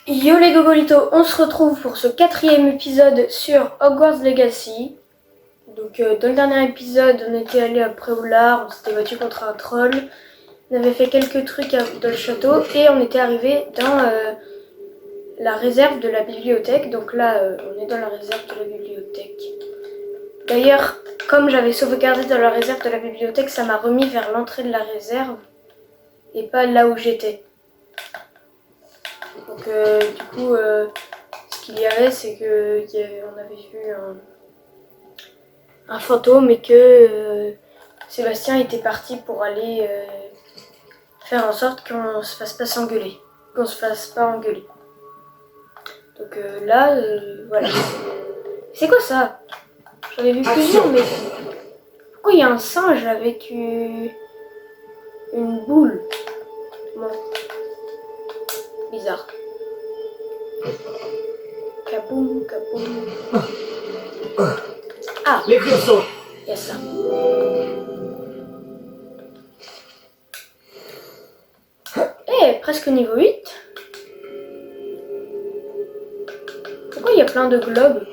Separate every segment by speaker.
Speaker 1: Yo les gogolitos, on se retrouve pour ce 4e épisode sur Hogwarts Legacy. Donc dans le dernier épisode, on était allé à Préolard, on s'était battu contre un troll. On avait fait quelques trucs dans le château et on était arrivé dans la réserve de la bibliothèque. Donc là, on est dans la réserve de la bibliothèque. D'ailleurs, comme j'avais sauvegardé dans la réserve de la bibliothèque, ça m'a remis vers l'entrée de la réserve et pas là où j'étais. Donc du coup, ce qu'il y avait, c'est que on avait vu un fantôme et que Sébastien était parti pour aller faire en sorte qu'on se fasse pas s'engueuler, qu'on se fasse pas engueuler. Donc là, voilà. C'est quoi ça? J'en ai vu plusieurs, mais pourquoi il y a un singe avec une boule? Bon, bizarre. Kaboum, kaboum. Ah,
Speaker 2: Les cristaux.
Speaker 1: il y a ça. Eh, presque niveau 8. Pourquoi il y a plein de globes?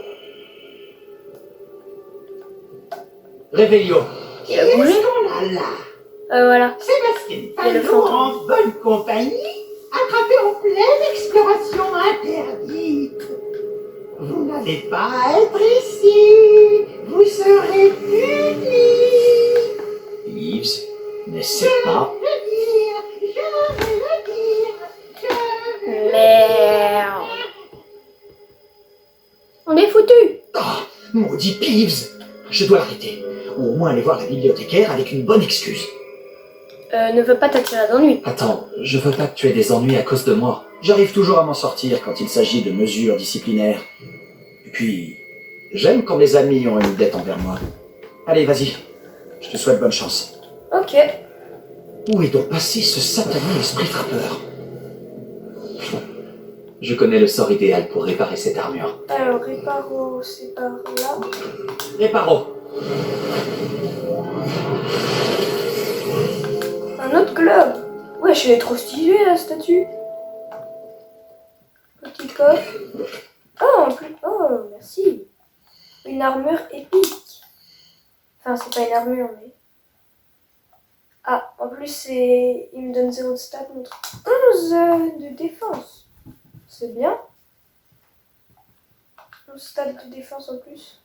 Speaker 2: Réveillon.
Speaker 1: Il a bougé. Voilà.
Speaker 2: Sébastien
Speaker 1: Et le
Speaker 2: Talbot
Speaker 1: fantôme.
Speaker 2: en bonne compagnie, attrapé en pleine exploration interdite. Vous n'allez pas être ici. Vous serez punis. Yves, n'essaie pas. Je vais le dire.
Speaker 1: Merde. On est foutu.
Speaker 2: Oh, maudit Peeves. Je dois l'arrêter. Ou au moins aller voir la bibliothécaire avec une bonne excuse.
Speaker 1: Ne veux pas t'attirer d'ennui.
Speaker 2: Attends, je veux pas que tu aies des ennuis à cause de moi. J'arrive toujours à m'en sortir quand il s'agit de mesures disciplinaires. Et puis, j'aime quand mes amis ont une dette envers moi. Allez, vas-y. Je te souhaite bonne chance.
Speaker 1: Ok.
Speaker 2: Où est donc passé ce satané esprit frappeur? Je connais le sort idéal pour réparer cette armure.
Speaker 1: Alors, réparo, c'est par là.
Speaker 2: Réparo.
Speaker 1: Un autre globe. Wesh, elle est trop stylée la statue. Petit coffre. Oh, en plus. Oh, merci. Une armure épique. Enfin, c'est pas une armure, mais. Ah, en plus, c'est. Il me donne 0 de stats, contre 11 de défense. C'est bien. 11 stats de défense en plus.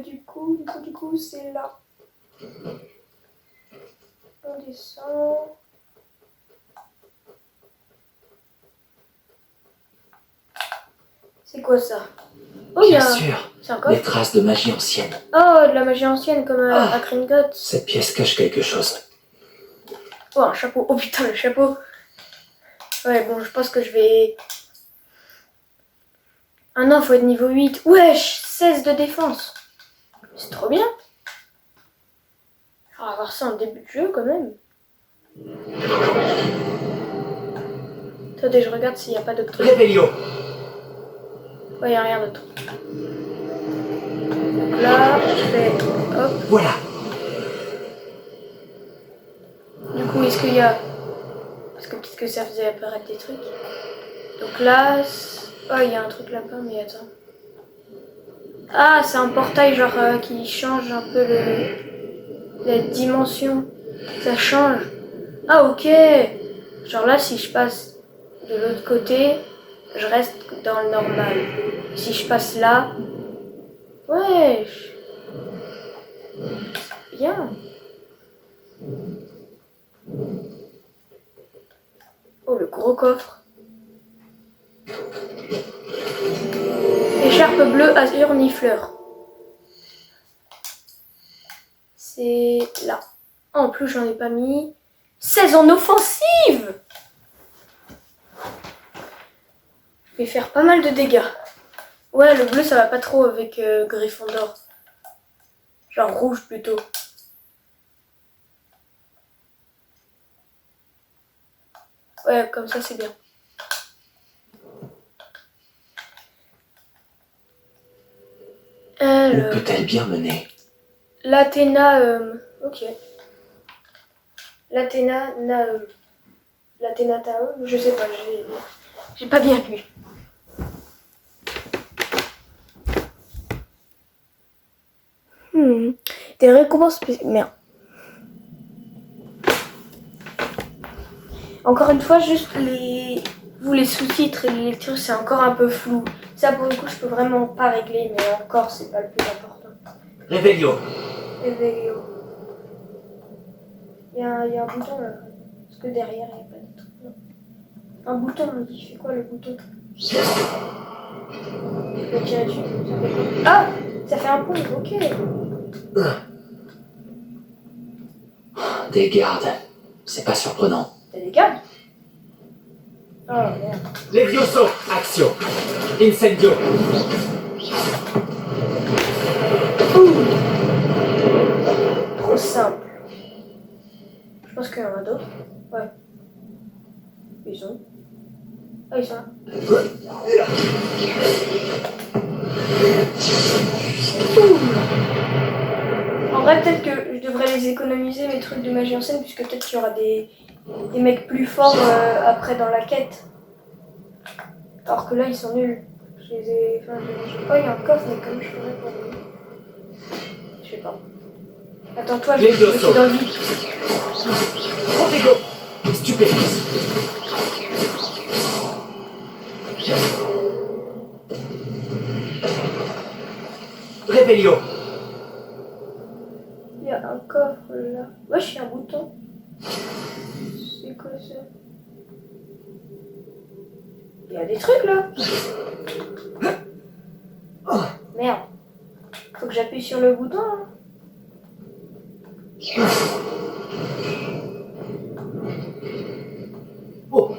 Speaker 1: Du coup, c'est là. On descend. C'est quoi ça? Oh, il y
Speaker 2: Bien
Speaker 1: a
Speaker 2: sûr,
Speaker 1: c'est un
Speaker 2: les
Speaker 1: coffre.
Speaker 2: traces de magie ancienne.
Speaker 1: Oh, de la magie ancienne comme à Gringotts.
Speaker 2: Cette pièce cache quelque chose.
Speaker 1: Oh, un chapeau. Oh putain, le chapeau. Ouais, bon, je pense que je vais... Ah non, faut être niveau 8. Wesh, 16 de défense. C'est trop bien. On va voir ça en début de jeu quand même. Attendez, je regarde s'il n'y a pas d'autre truc.
Speaker 2: Réveillon.
Speaker 1: Ouais, il n'y a rien d'autre. Donc là, je fais... Hop.
Speaker 2: Voilà.
Speaker 1: Du coup, est-ce qu'il y a... Parce que peut-être que ça faisait apparaître des trucs. Donc là... Oh, il y a un truc là-bas, mais attends. Ah, c'est un portail genre qui change un peu la dimension. Ça change. Ah, ok. Genre là, si je passe de l'autre côté, je reste dans le normal. Si je passe là... Wesh. C'est bien. Oh, le gros coffre. Écharpe bleue azur nifleur. C'est là. Oh, en plus, j'en ai pas mis. 16 en offensive. Je vais faire pas mal de dégâts. Ouais, le bleu, ça va pas trop avec Gryffondor. Genre rouge plutôt. Ouais, comme ça, c'est bien.
Speaker 2: Où peut-elle bien mener?
Speaker 1: L'Athéna, ok. L'Athénatae, je sais pas, j'ai pas bien lu. Des récompenses spéciales. Merde. Encore une fois, juste les sous-titres et les lectures, c'est encore un peu flou. Ça, pour le coup, je peux vraiment pas régler, mais encore, c'est pas le plus important.
Speaker 2: Réveillon.
Speaker 1: Réveillon. Il y a un bouton là. Parce que derrière, il n'y a pas de truc. Non. Un bouton, on me dit. Il fait quoi le bouton? Je vais tirer dessus. Ça fait quoi? Ah! Ça fait un pont, ok.
Speaker 2: Des gardes. C'est pas surprenant.
Speaker 1: T'as des gardes? Oh merde.
Speaker 2: Levioso. Action. Incendio.
Speaker 1: Trop simple. Je pense qu'il y en a d'autres. Ouais. Ils sont. Ah, ils sont là. En vrai, peut-être que je devrais les économiser, mes trucs de magie ancienne, puisque peut-être qu'il y aura des mecs plus forts après dans la quête. Alors que là, ils sont nuls. Je les ai. Enfin, oh, il y a un coffre, mais comme je ferais pour lui. Je sais pas. Attends, toi, je vais te bloquer dans le vide.
Speaker 2: Protego. Stupéfiant. Réveillon.
Speaker 1: Il y a un coffre là. Wesh, il y a un bouton. C'est quoi ça? Il y a des trucs là. Merde. Faut que j'appuie sur le bouton là.
Speaker 2: Oh.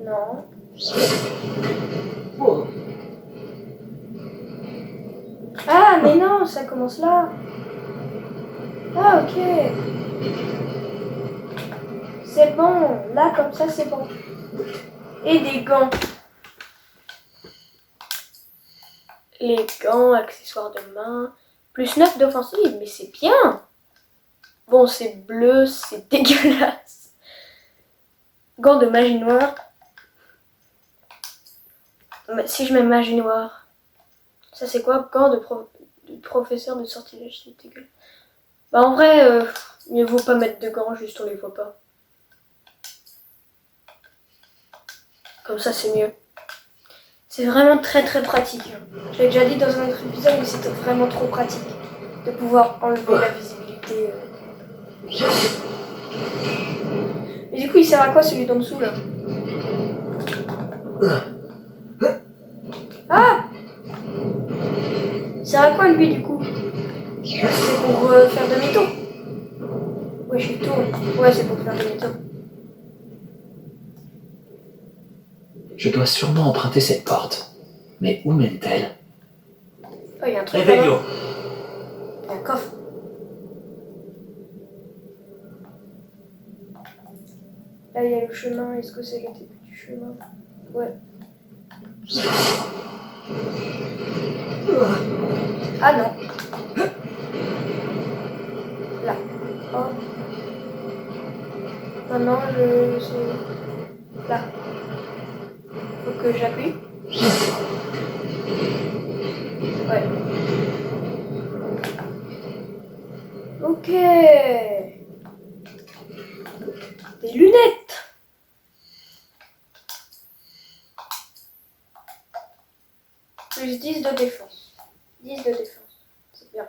Speaker 1: Non.
Speaker 2: Oh.
Speaker 1: Ah, mais non, ça commence là. Ah, ok. C'est bon. Là, comme ça, c'est bon. Et des gants. Les gants, accessoires de main. Plus 9 d'offensive, mais c'est bien. Bon, c'est bleu, c'est dégueulasse. Gants de magie noire. Mais si je mets magie noire, ça c'est quoi? Gants de professeur de sortilège, c'est dégueulasse. Bah en vrai, mieux vaut pas mettre de gants, juste on les voit pas. Comme ça c'est mieux. C'est vraiment très très pratique. Je l'ai déjà dit dans un autre épisode, mais c'est vraiment trop pratique de pouvoir enlever la visibilité. Et du coup, il sert à quoi celui d'en dessous là? Ah! Il sert à quoi lui du coup? C'est pour faire demi-tour. Ouais, je tourne. Ouais, c'est pour faire demi-tour.
Speaker 2: Je dois sûrement emprunter cette porte. Mais où mène-t-elle?
Speaker 1: Oh, il y a un truc là-bas.
Speaker 2: Réveillon.
Speaker 1: Il y a un coffre. Là, il y a le chemin. Est-ce que c'est le début du chemin? Ouais. Ah non. Là. Oh. Maintenant, c'est là. Faut que j'appuie. Ouais. Ok. Des lunettes. Plus 10 de défense. 10 de défense. C'est bien.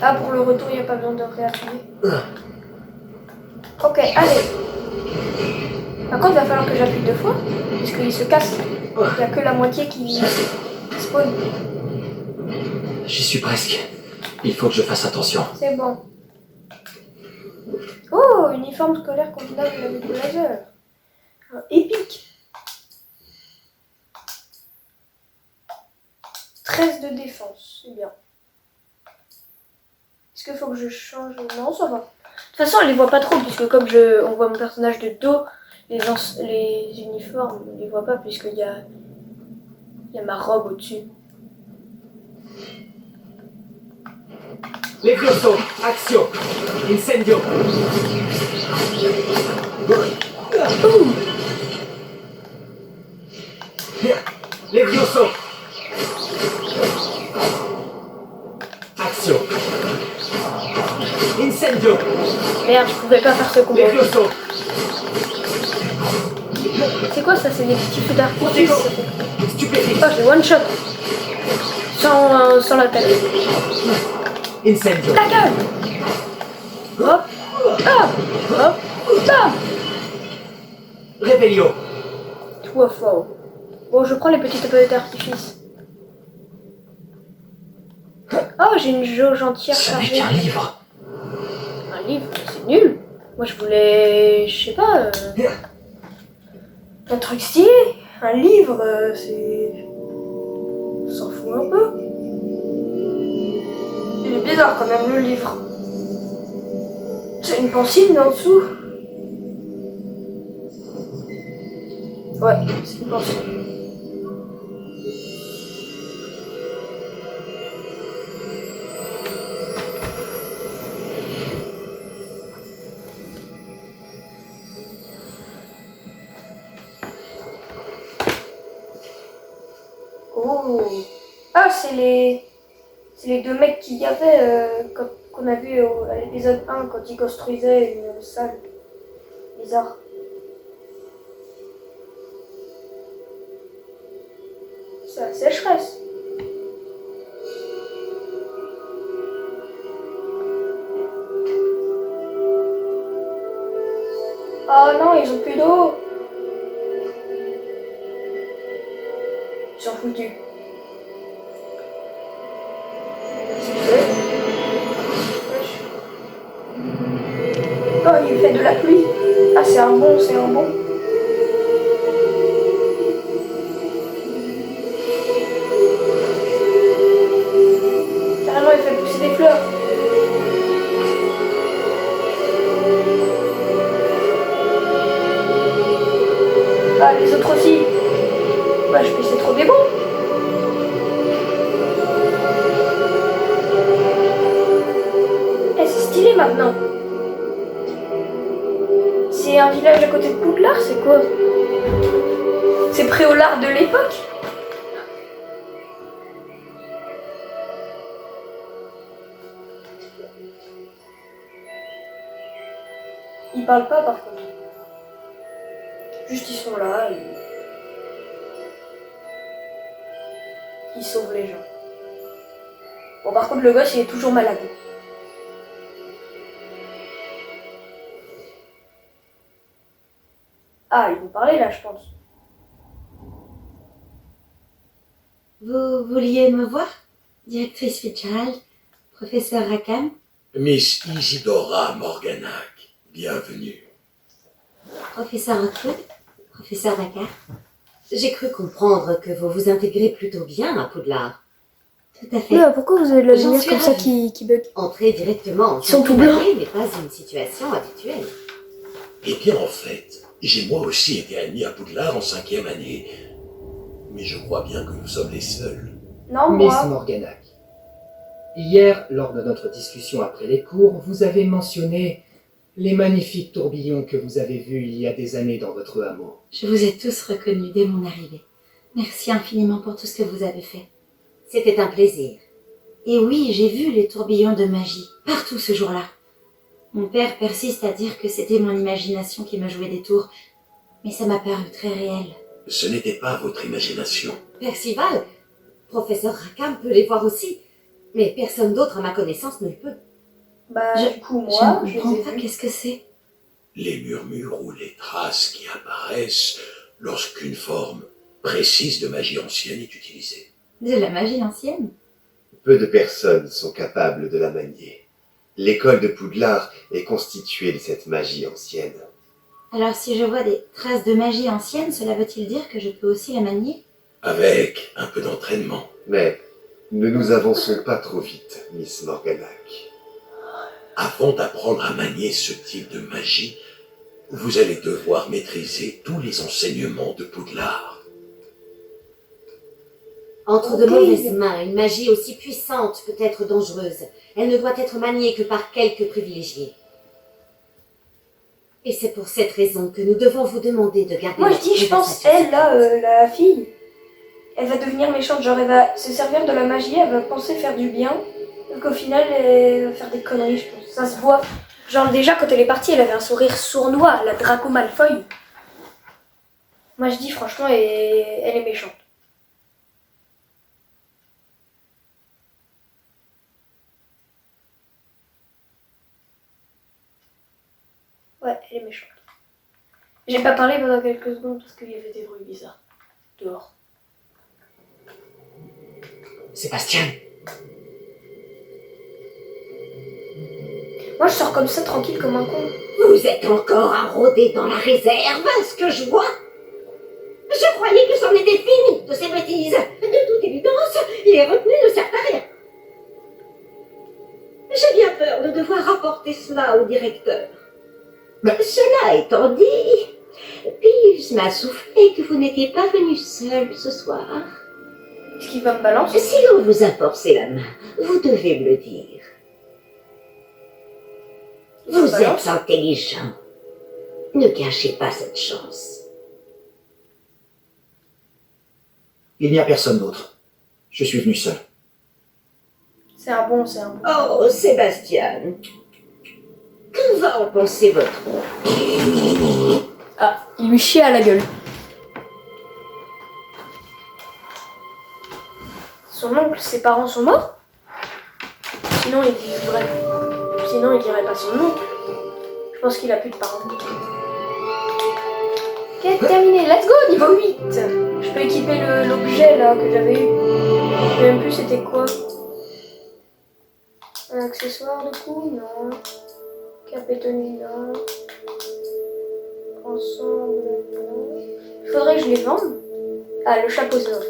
Speaker 1: Ah, pour le retour, il n'y a pas besoin de réappuyer. Ok, allez. Par contre, il va falloir que j'appuie 2 fois, puisqu'il se casse. Il n'y a que la moitié qui spawn.
Speaker 2: J'y suis presque. Il faut que je fasse attention.
Speaker 1: C'est bon. Oh, uniforme scolaire convenable avec le laser. Épique. 13 de défense, c'est bien. Est-ce qu'il faut que je change? Non, ça va. De toute façon, elle les voit pas trop, puisque comme on voit mon personnage de dos, les uniformes, on les voit pas puisqu'il y a ma robe au-dessus.
Speaker 2: Levioso, action, incendio. Levioso. Action. Incendio.
Speaker 1: Merde, je pouvais pas faire ce combo.
Speaker 2: Levioso.
Speaker 1: C'est quoi ça? C'est des petits feux d'artifice.
Speaker 2: Stupéfique.
Speaker 1: Oh, j'ai one shot. Sans la tête.
Speaker 2: Incendio.
Speaker 1: La gueule. Hop. Hop. Hop. Hop.
Speaker 2: Revelio.
Speaker 1: Tout à faux. Bon, je prends les petits feux d'artifice. Oh, j'ai une jauge entière
Speaker 2: Ce n'est
Speaker 1: chargée.
Speaker 2: qu'un livre.
Speaker 1: Un livre, c'est nul. Moi, je voulais, je sais pas, un truc stylé. Un livre, c'est... On s'en fout un peu. Il est bizarre quand même, le livre. C'est une consigne en dessous. Ouais, c'est une consigne. Oh. Ah, c'est les deux mecs qu'il y avait qu'on a vu à l'épisode 1 quand ils construisaient une salle. Bizarre. C'est la sécheresse. Oh non, ils ont plus d'eau. Ils sont foutus. Oh, il fait de la pluie. Ah, c'est un bon, c'est un bon. Carrément, il fait pousser des fleurs. Ah, les autres aussi. Bah, je fais c'est trop des bons. Eh, c'est stylé maintenant. C'est un village à côté de Poudlard, c'est quoi? C'est Préolard de l'époque? Ils parlent pas par contre. Juste ils sont là et... Ils sauvent les gens. Bon, par contre le gosse il est toujours malade. Ah, ils vont parler là, je pense.
Speaker 3: Vous vouliez me voir, directrice Fitzgerald, professeur Rackham?
Speaker 4: Miss Isidora Morganac, bienvenue.
Speaker 3: Professeur Rockwood, professeur Dakar. J'ai cru comprendre que vous vous intégrez plutôt bien à Poudlard. Tout à fait.
Speaker 1: Mais pourquoi vous avez de la
Speaker 3: J'en
Speaker 1: lumière
Speaker 3: suis
Speaker 1: comme ça
Speaker 3: ravie.
Speaker 1: qui bug?
Speaker 3: Entrer directement en
Speaker 1: Ils sont tout
Speaker 3: cinquième
Speaker 1: blancs.
Speaker 3: année n'est pas une situation habituelle.
Speaker 4: Eh bien, en fait, j'ai moi aussi été admis à Poudlard en 5e année. Mais je crois bien que nous sommes les seuls.
Speaker 1: Non,
Speaker 5: Miss
Speaker 1: moi.
Speaker 5: Morganac, hier, lors de notre discussion après les cours, vous avez mentionné les magnifiques tourbillons que vous avez vus il y a des années dans votre hameau.
Speaker 3: Je vous ai tous reconnus dès mon arrivée. Merci infiniment pour tout ce que vous avez fait. C'était un plaisir. Et oui, j'ai vu les tourbillons de magie, partout ce jour-là. Mon père persiste à dire que c'était mon imagination qui me jouait des tours, mais ça m'a paru très réel.
Speaker 4: Ce n'était pas votre imagination.
Speaker 3: Percival, professeur Rackham peut les voir aussi, mais personne d'autre à ma connaissance ne le peut.
Speaker 1: Bah, du coup,
Speaker 3: Je
Speaker 1: moi,
Speaker 3: ne
Speaker 1: je les
Speaker 3: comprends
Speaker 1: ai
Speaker 3: pas,
Speaker 1: vus.
Speaker 3: qu'est-ce que c'est?
Speaker 4: Les murmures ou les traces qui apparaissent lorsqu'une forme précise de magie ancienne est utilisée.
Speaker 3: De la magie ancienne?
Speaker 6: Peu de personnes sont capables de la manier. L'école de Poudlard est constituée de cette magie ancienne.
Speaker 3: Alors si je vois des traces de magie ancienne, cela veut-il dire que je peux aussi la manier?
Speaker 4: Avec un peu d'entraînement.
Speaker 6: Mais ne nous avançons pas trop vite, Miss Morganac.
Speaker 4: Avant d'apprendre à manier ce type de magie, Vous allez devoir maîtriser tous les enseignements de Poudlard.
Speaker 3: Entre de
Speaker 1: Ok.
Speaker 3: mauvaises mains, une magie aussi puissante peut être dangereuse. Elle ne doit être maniée que par quelques privilégiés. Et c'est pour cette raison que nous devons vous demander de garder...
Speaker 1: Moi je
Speaker 3: notre
Speaker 1: dis, je pense,
Speaker 3: conversation
Speaker 1: elle là,
Speaker 3: secrète.
Speaker 1: la fille, elle va devenir méchante. Genre elle va se servir de la magie, elle va penser faire du bien. Donc au final, elle va faire des conneries, je pense. Ça se voit. Genre déjà quand elle est partie, elle avait un sourire sournois, la Draco Malfoy. Moi je dis franchement, elle est méchante. Ouais, elle est méchante. J'ai pas parlé pendant quelques secondes parce qu'il y avait des bruits bizarres dehors.
Speaker 2: Sébastien,
Speaker 1: Moi je sors comme ça tranquille comme un con.
Speaker 3: Vous êtes encore à rôder dans la réserve, ce que je vois. Je croyais que c'en était fini de ces bêtises. De toute évidence, les retenues ne servent à rien. J'ai bien peur de devoir rapporter cela au directeur.
Speaker 2: Mais-
Speaker 3: Cela étant dit, puis-je m'assouffler que vous n'étiez pas venu seul ce soir?
Speaker 1: Est-ce qu'il va me balancer?
Speaker 3: Si l'on vous a forcé la main, vous devez me le dire. Vous êtes intelligent. Ne gâchez pas cette chance.
Speaker 2: il n'y a personne d'autre. Je suis venu seul.
Speaker 1: C'est un bon, c'est un bon.
Speaker 3: Oh, Sébastien, que va en penser votre oncle?
Speaker 1: Ah, il lui chie à la gueule. Son oncle, ses parents sont morts? Sinon il vivrait. Sinon il dirait pas son oncle. Je pense qu'il a plus de parents. Ok, terminé. Let's go, niveau 8. Je peux équiper l'objet là que j'avais eu. Je sais même plus c'était quoi. Un accessoire de coup? Non. Capétonie, non. Ensemble, non. Il faudrait que je les vende. Ah, le chapeau, c'est vrai.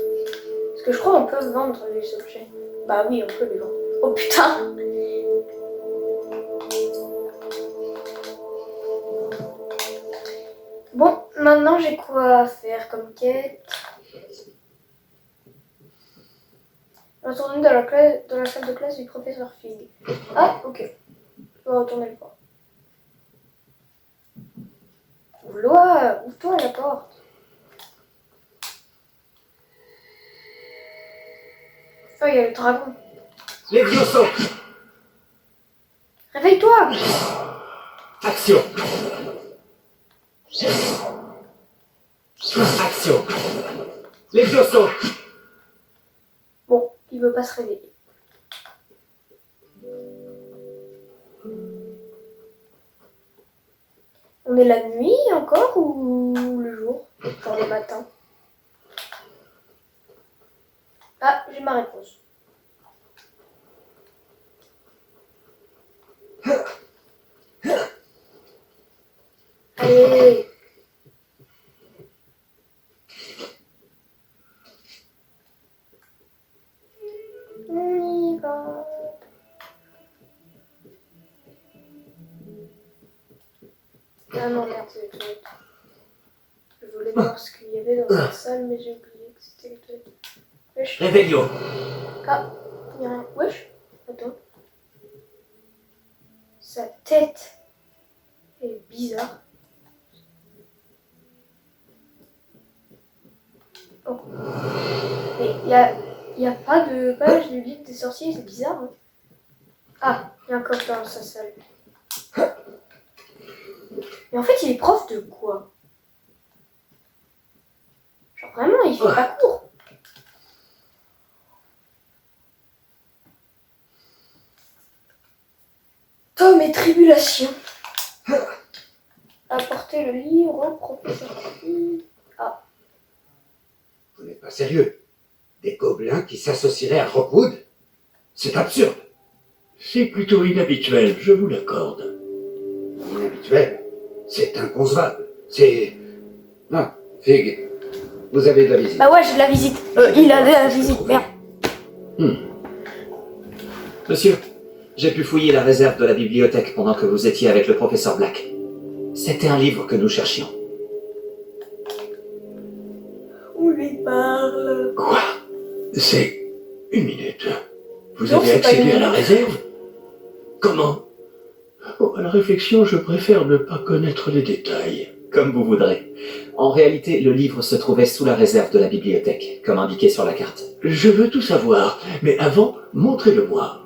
Speaker 1: Parce que je crois qu'on peut vendre les objets. Bah oui, on peut les vendre. Oh putain! Bon, maintenant j'ai quoi faire comme quête? Retourner dans la salle de classe du professeur Fig. Ah, ok. Je vais retourner le voir. Ouvre-toi la porte. Oh, il y a le dragon.
Speaker 5: Les Vioso,
Speaker 1: Réveille-toi!
Speaker 5: action. Action. Les Vioso.
Speaker 1: Bon, il veut pas se réveiller. On est la nuit encore ou le jour? Genre le matin? Ah, j'ai ma réponse. Allez! On y va. Ah non, merde, c'est les toilettes. Je voulais voir ce qu'il y avait dans la salle, mais j'ai oublié que c'était les toilettes. Wesh.
Speaker 2: Réveillon.
Speaker 1: Ah, il n'y a rien. Wesh. Attends. Sa tête est bizarre. Oh. Mais il y a pas de page du livre des sorciers, c'est bizarre. Hein. Ah, il y a un coffre dans sa salle. Mais en fait, il est prof de quoi? Genre vraiment, il fait pas cours. Tome et tribulation. Apporter le livre au professeur.
Speaker 7: Vous n'êtes pas sérieux? Des gobelins qui s'associeraient à Rockwood? C'est absurde.
Speaker 4: C'est plutôt inhabituel, je vous l'accorde.
Speaker 7: Inhabituel. C'est inconcevable. C'est... Non, Fig, vous avez de la visite.
Speaker 1: Bah ouais, j'ai de la visite. Il a de la visite, merde.
Speaker 2: Monsieur, j'ai pu fouiller la réserve de la bibliothèque pendant que vous étiez avec le professeur Black. C'était un livre que nous cherchions.
Speaker 1: On lui parle.
Speaker 7: Quoi? C'est... Une minute. Vous
Speaker 1: Non,
Speaker 7: avez
Speaker 1: c'est pas
Speaker 7: accédé
Speaker 1: une
Speaker 7: à la
Speaker 1: minute.
Speaker 7: réserve? Comment? Oh, à la réflexion, je préfère ne pas connaître les détails.
Speaker 2: Comme vous voudrez. En réalité, le livre se trouvait sous la réserve de la bibliothèque, comme indiqué sur la carte.
Speaker 7: Je veux tout savoir, mais avant, montrez-le-moi.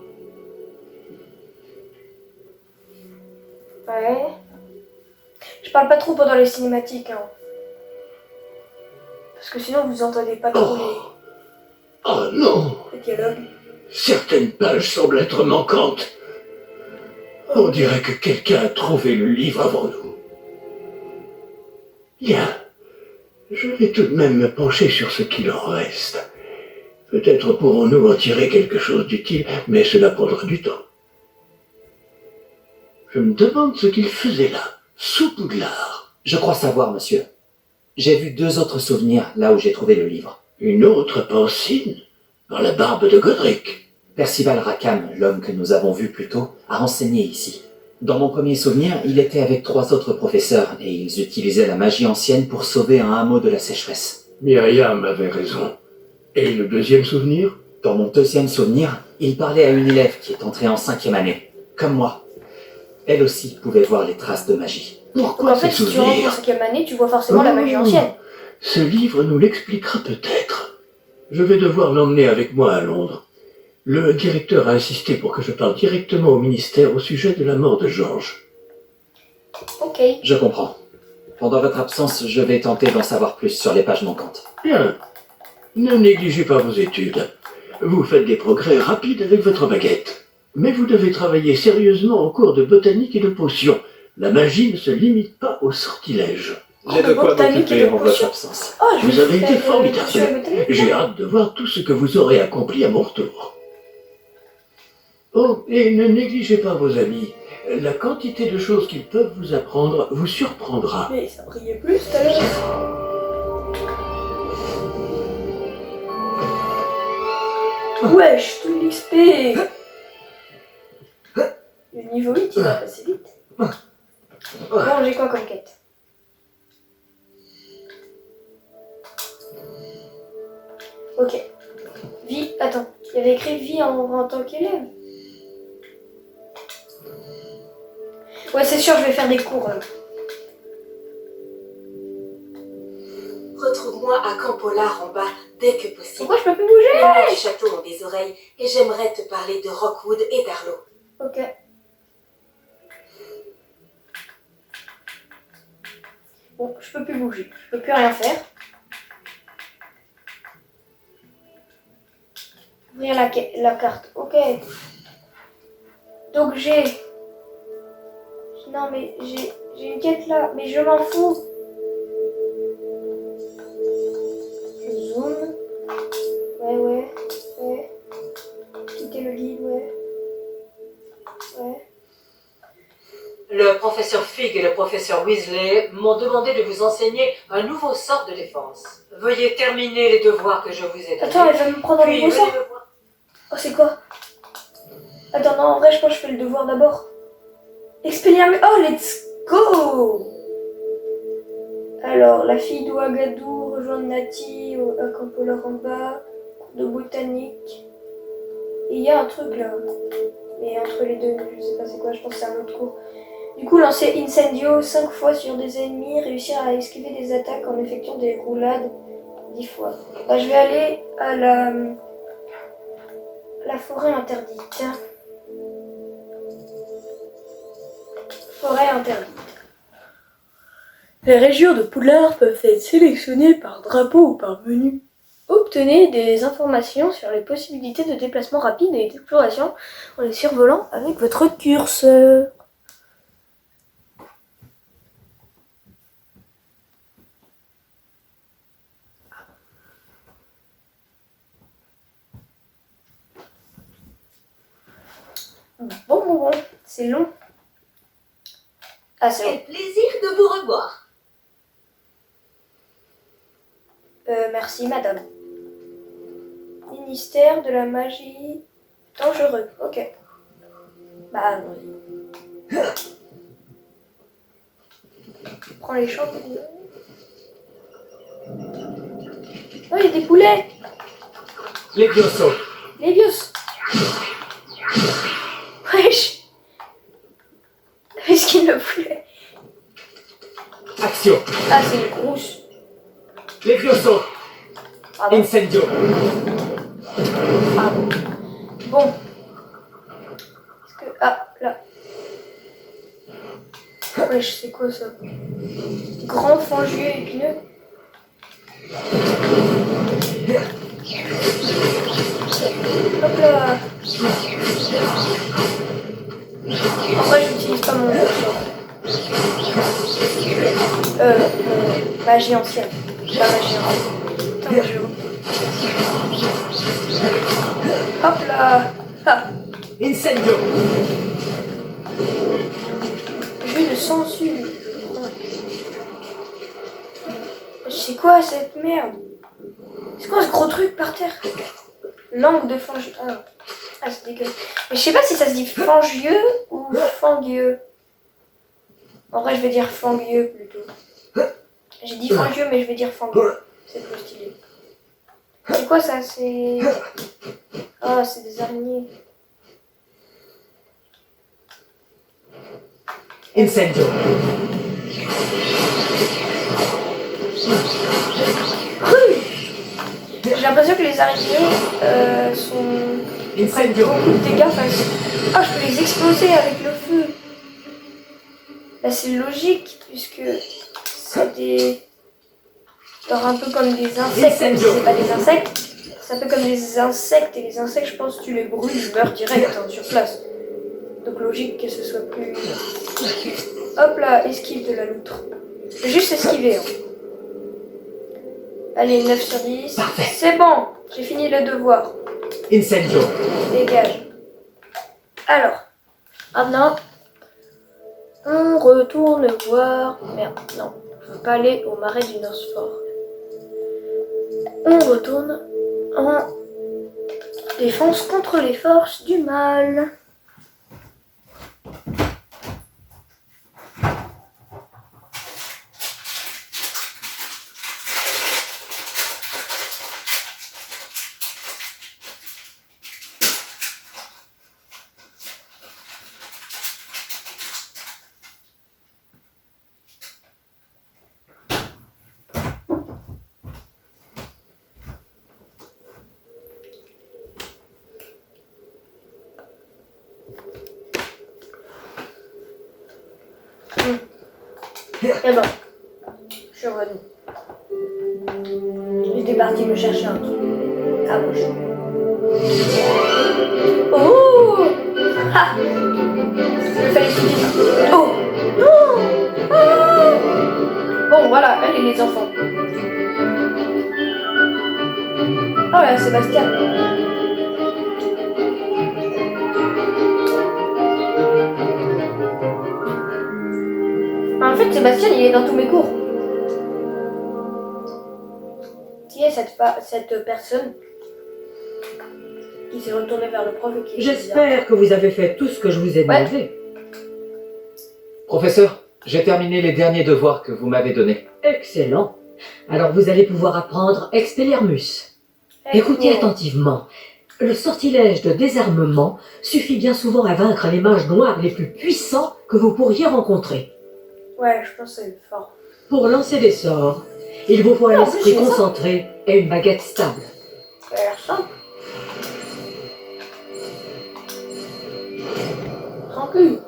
Speaker 1: Ouais. Je parle pas trop pendant les cinématiques, hein. Parce que sinon vous entendez pas trop
Speaker 7: Oh non!
Speaker 1: les dialogues.
Speaker 7: Certaines pages semblent être manquantes. On dirait que quelqu'un a trouvé le livre avant nous. Bien. Je vais tout de même me pencher sur ce qu'il en reste. Peut-être pourrons-nous en tirer quelque chose d'utile, mais cela prendra du temps. Je me demande ce qu'il faisait là, sous Poudlard.
Speaker 2: Je crois savoir, monsieur. J'ai vu 2 autres souvenirs là où j'ai trouvé le livre.
Speaker 7: Une autre Pancine, dans la barbe de Godric.
Speaker 2: Percival Rackham, l'homme que nous avons vu plus tôt, a enseigné ici. Dans mon premier souvenir, il était avec 3 autres professeurs et ils utilisaient la magie ancienne pour sauver un hameau de la sécheresse.
Speaker 7: Myriam avait raison. Et le deuxième souvenir?
Speaker 2: Dans mon 2e souvenir, il parlait à une élève qui est entrée en 5e année, comme moi. Elle aussi pouvait voir les traces de magie.
Speaker 1: Donc
Speaker 7: Pourquoi
Speaker 1: en fait,
Speaker 7: ces
Speaker 1: si tu rentres en
Speaker 7: souvenirs?
Speaker 1: 5e année, tu vois forcément la magie ancienne.
Speaker 7: Ce livre nous l'expliquera peut-être. Je vais devoir l'emmener avec moi à Londres. Le directeur a insisté pour que je parle directement au ministère au sujet de la mort de Georges.
Speaker 1: Ok.
Speaker 2: Je comprends. Pendant votre absence, je vais tenter d'en savoir plus sur les pages manquantes.
Speaker 7: Bien. Ne négligez pas vos études. Vous faites des progrès rapides avec votre baguette. Mais vous devez travailler sérieusement en cours de botanique et de potions. La magie ne se limite pas au sortilège.
Speaker 2: J'ai de quoi
Speaker 1: botanique et
Speaker 2: m'occuper
Speaker 1: de
Speaker 2: en votre
Speaker 1: potions.
Speaker 2: absence.
Speaker 1: Oh, je
Speaker 7: Vous
Speaker 1: vais
Speaker 7: avez été
Speaker 1: faire,
Speaker 7: formidable.
Speaker 1: sur la botanique.
Speaker 7: J'ai hâte de voir tout ce que vous aurez accompli à mon retour. Oh, et ne négligez pas vos amis. La quantité de choses qu'ils peuvent vous apprendre vous surprendra.
Speaker 1: Mais ça brillait plus tout à l'heure. Wesh, tout l'XP. Le niveau 8, il va passer vite. Bon, j'ai quoi comme quête? Ok. Vie, attends, il y avait écrit vie en tant qu'élève. Ouais, c'est sûr, je vais faire des cours.
Speaker 3: Retrouve-moi à Camp Pollard en bas dès que possible.
Speaker 1: Pourquoi je peux plus bouger?
Speaker 3: Les murs du château ont des oreilles et j'aimerais te parler de Rockwood et d'Arlo.
Speaker 1: Ok. Bon, je peux plus bouger. Je peux plus rien faire. Ouvrir la carte. Ok. Donc j'ai... Non mais j'ai une quête là. Mais je m'en fous. Je zoome. Ouais. Quitter le guide, ouais.
Speaker 8: Le professeur Fig et le professeur Weasley m'ont demandé de vous enseigner un nouveau sort de défense. Veuillez terminer les devoirs que je vous ai donnés.
Speaker 1: Attends, elle va me prendre un
Speaker 8: puis
Speaker 1: nouveau
Speaker 8: venez
Speaker 1: sort.
Speaker 8: me voir.
Speaker 1: Oh, c'est quoi? Attends, non, en vrai, je pense que je fais le devoir d'abord. Expelliarmus. Oh, let's go! Alors, la fille d'Ouagadou rejoindre Nati à Camp Pollard en bas, cours de botanique. Et il y a un truc là. Mais entre les deux, je sais pas c'est quoi, je pense que c'est un autre cours. Du coup, lancer Incendio 5 fois sur des ennemis, réussir à esquiver des attaques en effectuant des roulades 10 fois. Bah, je vais aller à la forêt interdite. Forêt interdite. Les régions de Poudlard peuvent être sélectionnées par drapeau ou par menu. Obtenez des informations sur les possibilités de déplacement rapide et d'exploration en les survolant avec votre curseur. Bon, c'est long. Ah, c'est long.
Speaker 3: Quel plaisir de vous revoir.
Speaker 1: Merci, madame. Ministère de la magie dangereux. Ok. Bah, allons-y. prend les champignons. Oh, il y a des poulets.
Speaker 5: Levioso.
Speaker 1: Lévius. Wesh. Est-ce qu'il le poulet?
Speaker 5: Action.
Speaker 1: Ah, c'est une grosse.
Speaker 5: Levioso.
Speaker 1: Pardon.
Speaker 5: Incendio.
Speaker 1: Pardon. Bon. Est-ce que... Ah, là. Wesh, c'est quoi ça? Grand fangieux épineux. Hop là. En vrai, j'utilise pas mon magie ancienne. Pas magie ancienne. Putain, moi, hop là. Ah.
Speaker 5: Incendio.
Speaker 1: Jus de sangsue. C'est quoi cette merde? C'est quoi ce gros truc par terre? Langue de fangieux. Ah, c'est dégueulasse. Mais je sais pas si ça se dit fangieux ou fangueux. En vrai, je vais dire fangueux plutôt. J'ai dit fangieux, mais je vais dire fangueux. C'est plus stylé. C'est quoi ça? C'est... Ah, c'est des araignées.
Speaker 5: Incendio.
Speaker 1: J'ai l'impression que les araignées sont...
Speaker 5: Incendio.
Speaker 1: beaucoup de dégâts. Enfin, ah, je peux les exploser avec le feu. Là, c'est logique, puisque c'est des... genre un peu comme des insectes, même si c'est pas des insectes. C'est un peu comme des insectes, et les insectes, je pense que tu les brûles, ils meurent direct, hein, sur place. Donc logique que ce soit plus... Hop là, esquive de la loutre. Juste esquiver. Hein. Allez, 9 sur 10.
Speaker 5: Parfait.
Speaker 1: C'est bon, j'ai fini le devoir.
Speaker 5: Incendio.
Speaker 1: Dégage. Alors, maintenant, on retourne voir... Merde, non, je veux pas aller au marais du Northfort. On retourne en défense contre les forces du mal. Et ben, je suis revenu. J'étais parti me chercher un truc. Ah, moche. Oh ah. Il fallait suivre. Oh non ah. Bon, voilà, allez les enfants. Oh là, Sébastien. En fait, Sébastien, il est dans tous mes cours. Qui est cette personne qui s'est retournée vers le prof et qui est
Speaker 8: J'espère que vous avez fait tout ce que je vous ai demandé.
Speaker 5: Professeur, j'ai terminé les derniers devoirs que vous m'avez donnés.
Speaker 8: Excellent. Alors vous allez pouvoir apprendre Expelliarmus. Écoutez attentivement. Le sortilège de désarmement suffit bien souvent à vaincre les mages noirs les plus puissants que vous pourriez rencontrer.
Speaker 1: Ouais, je pense que c'est fort.
Speaker 8: Pour lancer des sorts, il vous faut un esprit concentré et une baguette stable.
Speaker 1: Ça a l'air simple. Tranquille.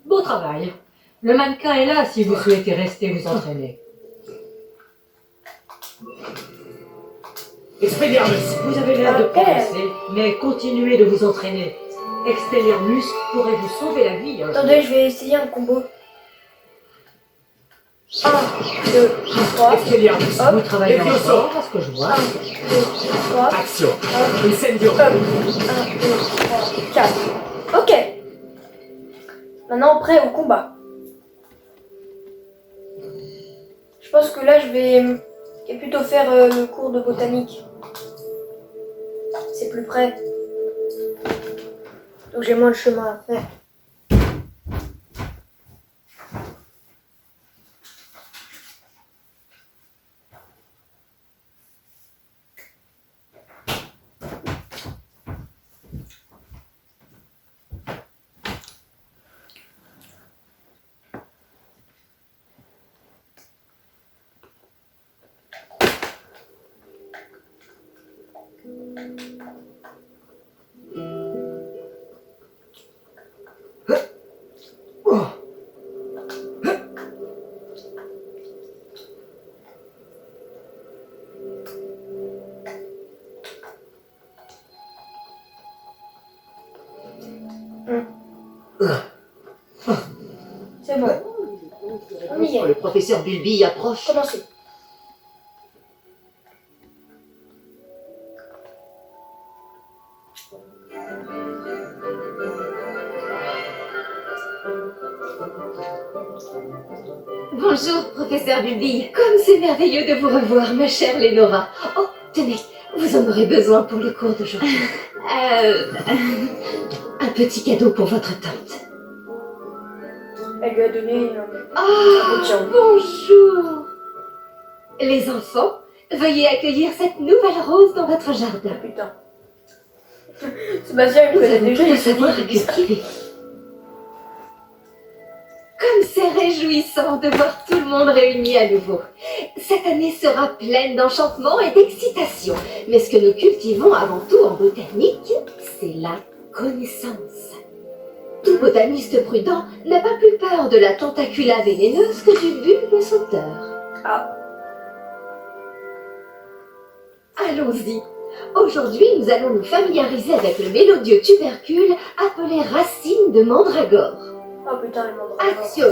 Speaker 8: Beau travail. Le mannequin est là si vous souhaitez rester vous entraîner.
Speaker 5: Expelliarmus.
Speaker 8: Vous avez l'air de progresser, mais continuez de vous entraîner. Expelliarmus pourrait vous sauver la vie.
Speaker 1: Attendez, je vais essayer un combo. 1, 2, 3.
Speaker 5: Expelliarmus.
Speaker 1: Hop.
Speaker 8: Vous travaillez
Speaker 5: Levioso.
Speaker 8: encore, à ce que je vois.
Speaker 1: 1, 2, 3.
Speaker 5: Action.
Speaker 1: Hop.
Speaker 5: Incendio.
Speaker 1: Hop. 1, 2, 3, 4. Ok. Maintenant, prêt au combat. Je pense que là, je vais plutôt faire le cours de botanique. C'est plus près. Donc j'ai moins de chemin à faire. On y est.
Speaker 8: Le professeur Bulby approche.
Speaker 1: Commencez.
Speaker 3: Bonjour, professeur Bulby. Comme c'est merveilleux de vous revoir, ma chère Lénora. Oh, tenez, vous en aurez besoin pour le cours d'aujourd'hui. Un petit cadeau pour votre tante.
Speaker 1: Elle lui a donné
Speaker 3: Oh,
Speaker 1: tiens.
Speaker 3: bonjour. Les enfants, veuillez accueillir cette nouvelle rose dans votre jardin.
Speaker 1: Putain. Sébastien, il
Speaker 3: Nous
Speaker 1: connaît
Speaker 3: allons
Speaker 1: déjà
Speaker 3: tous
Speaker 1: les
Speaker 3: savoir
Speaker 1: savoir
Speaker 3: à cultiver. Comme c'est réjouissant de voir tout le monde réuni à nouveau. Cette année sera pleine d'enchantement et d'excitation. Mais ce que nous cultivons avant tout en botanique, c'est la connaissance. Tout botaniste prudent n'a pas plus peur de la tentacula vénéneuse que du bulbe sauteur.
Speaker 1: Ah.
Speaker 3: Allons-y. Aujourd'hui, nous allons nous familiariser avec le mélodieux tubercule appelé racine de mandragore.
Speaker 1: Oh putain, elle m'en
Speaker 3: Action.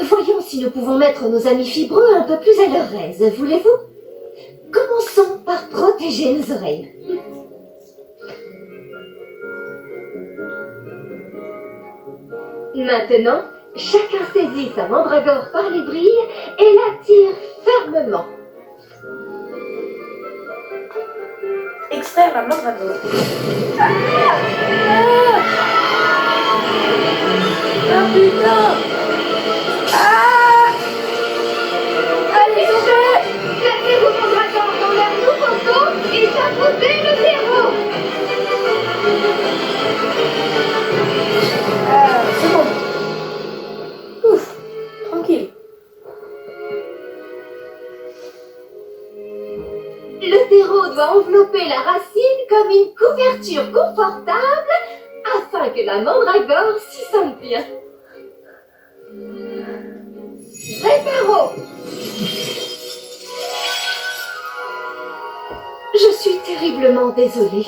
Speaker 3: Voyons si nous pouvons mettre nos amis fibreux un peu plus à leur aise, voulez-vous? Commençons par protéger nos oreilles. Maintenant, chacun saisit sa mandragore par les brilles et la tire fermement.
Speaker 1: Extraire la mandragore. Ah putain. Ah. Allez, sauvez.
Speaker 3: Placez vos mandragores dans leur nouveau pot et tapoutez le terreau.
Speaker 1: C'est bon. Ouf, tranquille.
Speaker 3: Le terreau doit envelopper la racine comme une couverture confortable afin que la mandragore s'y sente bien. Réparo! Je suis terriblement désolée.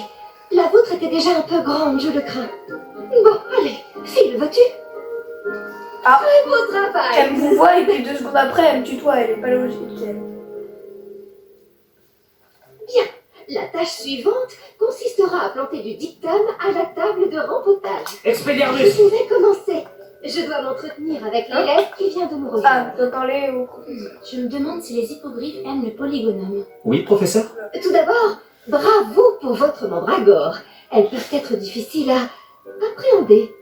Speaker 3: La vôtre était déjà un peu grande, je le crains. Bon, allez, file, veux-tu?
Speaker 1: Ah.
Speaker 3: Très beau travail!
Speaker 1: Elle vous voit et puis 2 secondes après, elle me tutoie. Elle est pas logique.
Speaker 3: Bien, la tâche suivante consistera à planter du dictum à la table de rempotage. Vous
Speaker 5: Expelliarmus!
Speaker 3: pouvez commencer. Je dois m'entretenir avec l'élève qui vient de nous
Speaker 1: Ah,
Speaker 3: rejoindre.
Speaker 1: dois parler au professeur.
Speaker 9: Je me demande si les hippogriffes aiment le polygonome.
Speaker 2: Oui, professeur?
Speaker 3: Tout d'abord, bravo pour votre mandragore. Elles peuvent être difficiles à appréhender.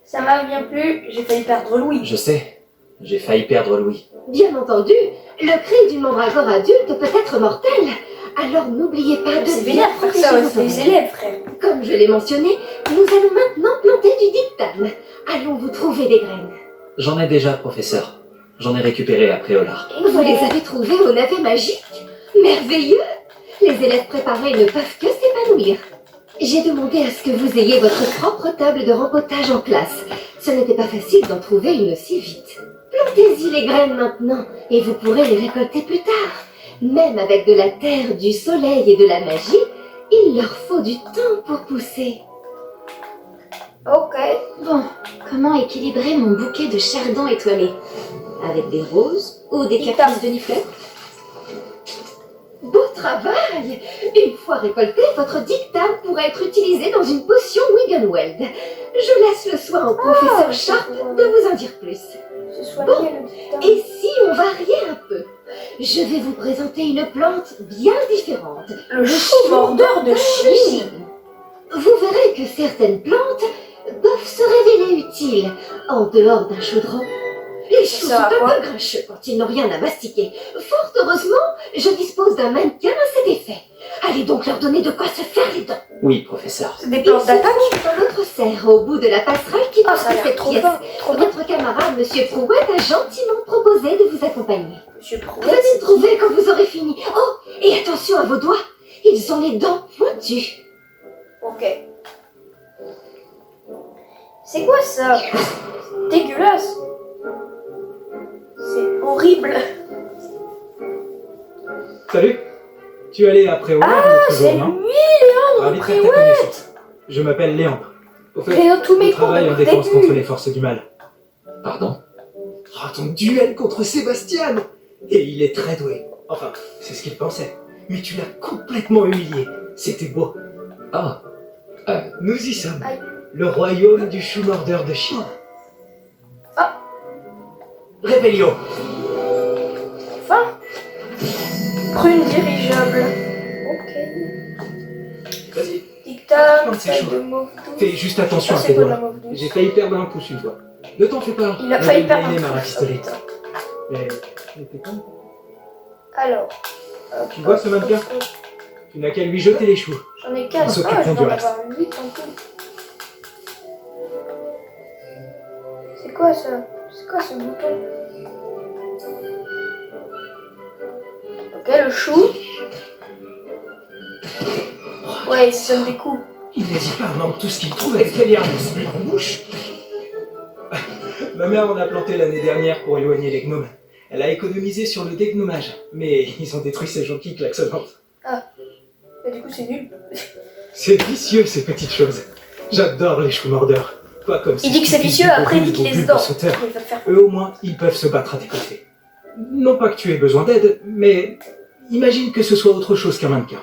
Speaker 1: Ça m'a bien plu, j'ai failli perdre Louis.
Speaker 2: Je sais. J'ai failli perdre Louis.
Speaker 3: Bien entendu, le cri d'une mandragore adulte peut être mortel. Alors n'oubliez pas de
Speaker 1: C'est
Speaker 3: bien
Speaker 1: vénère faire ça
Speaker 3: protéger
Speaker 1: aussi
Speaker 3: vos
Speaker 1: les
Speaker 3: oreilles.
Speaker 1: élèves, frère.
Speaker 3: Comme je l'ai mentionné, nous allons maintenant planter du dictum. Allons vous trouver des graines.
Speaker 2: J'en ai déjà, professeur. J'en ai récupéré après Olar.
Speaker 3: Vous les avez trouvées au navet magique? Merveilleux! Les élèves préparés ne peuvent que s'épanouir. J'ai demandé à ce que vous ayez votre propre table de rempotage en classe. Ce n'était pas facile d'en trouver une aussi vite. Plantez-y les graines maintenant et vous pourrez les récolter plus tard. Même avec de la terre, du soleil et de la magie, il leur faut du temps pour pousser.
Speaker 1: Ok.
Speaker 9: Bon, comment équilibrer mon bouquet de chardons étoilés? Avec des roses ou des cactus de nifleur?
Speaker 3: Beau travail! Une fois récolté, votre dictum pourra être utilisé dans une potion Wiggenweld. Je laisse le soin au professeur Sharp de vous en dire plus.
Speaker 1: C'est soigné le dictum.
Speaker 3: Et si on variait un peu? Je vais vous présenter une plante bien différente.
Speaker 1: Le chou mordeur de Chine.
Speaker 3: Vous verrez que certaines plantes peuvent se révéler utiles en dehors d'un chaudron. Les choux sont
Speaker 1: Ça va
Speaker 3: un
Speaker 1: quoi
Speaker 3: peu grincheux quand ils n'ont rien à mastiquer. Fort heureusement, je dispose d'un mannequin à cet effet. Allez donc leur donner de quoi se faire les dents.
Speaker 2: Oui, professeur.
Speaker 1: C'est des
Speaker 3: Ils
Speaker 1: plantes
Speaker 3: se
Speaker 1: d'attaque.
Speaker 3: trouvent dans notre serre, au bout de la passerelle qui
Speaker 1: Ah,
Speaker 3: passe
Speaker 1: ça a l'air
Speaker 3: cette
Speaker 1: trop
Speaker 3: pièce.
Speaker 1: bien. Trop bien.
Speaker 3: Votre camarade, Monsieur Prouette, a gentiment proposé de vous accompagner.
Speaker 1: Monsieur Prouet,
Speaker 3: Venez me trouver quand vous aurez fini. Oh, et attention à vos doigts. Ils ont les dents pointues.
Speaker 1: Ok. C'est quoi ça? C'est dégueulasse. C'est horrible.
Speaker 10: Salut. Tu es allé après Olar
Speaker 1: Ah,
Speaker 10: l'autre
Speaker 1: c'est
Speaker 10: jour, non?
Speaker 1: lui, Léandre.
Speaker 10: Ravi de faire ta
Speaker 1: Prouet.
Speaker 10: connaissance. Je m'appelle Léandre.
Speaker 5: Au fait,
Speaker 1: Mais dans tous mes
Speaker 5: on travaille
Speaker 1: cours
Speaker 5: en
Speaker 1: de
Speaker 5: défense
Speaker 1: début.
Speaker 5: contre les forces du mal.
Speaker 2: Pardon?
Speaker 5: Oh, ton duel contre Sébastien! Et il est très doué. Enfin, c'est ce qu'il pensait. Mais tu l'as complètement humilié. C'était beau.
Speaker 2: Ah,
Speaker 5: Nous y sommes.
Speaker 1: Aïe.
Speaker 5: Le royaume du chou mordeur de Chine.
Speaker 1: Ah.
Speaker 5: Réveillon.
Speaker 1: Enfin. Prune dirigeable. Ok.
Speaker 5: Vas-y,
Speaker 1: Dictat,
Speaker 5: Non, c'est
Speaker 1: feuille
Speaker 5: chaud.
Speaker 1: de mauve douce.
Speaker 5: fais juste attention
Speaker 1: Ah,
Speaker 5: à
Speaker 1: c'est
Speaker 5: tes
Speaker 1: quoi de la
Speaker 5: doigts.
Speaker 1: mauve douce?
Speaker 5: J'ai failli perdre un pouce une fois. Ne t'en fais pas.
Speaker 1: Il a
Speaker 5: On
Speaker 1: failli
Speaker 5: va
Speaker 1: perdre
Speaker 5: éliminer
Speaker 1: un
Speaker 5: ma
Speaker 1: pouce.
Speaker 5: pistolet. Mais t'es con.
Speaker 1: Alors.
Speaker 5: Tu vois ce mannequin? Tu n'as qu'à lui jeter les choux.
Speaker 1: J'en ai
Speaker 5: Ils
Speaker 1: 4.
Speaker 5: s'occuperont
Speaker 1: Ah, je
Speaker 5: du
Speaker 1: dois en
Speaker 5: reste.
Speaker 1: avoir 8 en tout. C'est quoi ça? C'est quoi ce bouton? Ok, le chou. Ouais, il se donne des coups.
Speaker 5: Il n'hésite pas à manquer tout ce qu'il trouve avec Expelliarmus en bouche. Ma mère en a planté l'année dernière pour éloigner les gnomes. Elle a économisé sur le dégnomage, mais ils ont détruit ces jonquilles klaxonnantes.
Speaker 1: Mais du coup, c'est nul.
Speaker 5: C'est vicieux ces petites choses. J'adore les choux mordeurs. Pas comme
Speaker 1: Il dit que c'est vicieux, après il dit qu'il les dents.
Speaker 5: sauteurs.
Speaker 1: Il va te faire.
Speaker 5: Eux au moins, ils peuvent se battre à tes côtés. Non pas que tu aies besoin d'aide, mais imagine que ce soit autre chose qu'un mannequin.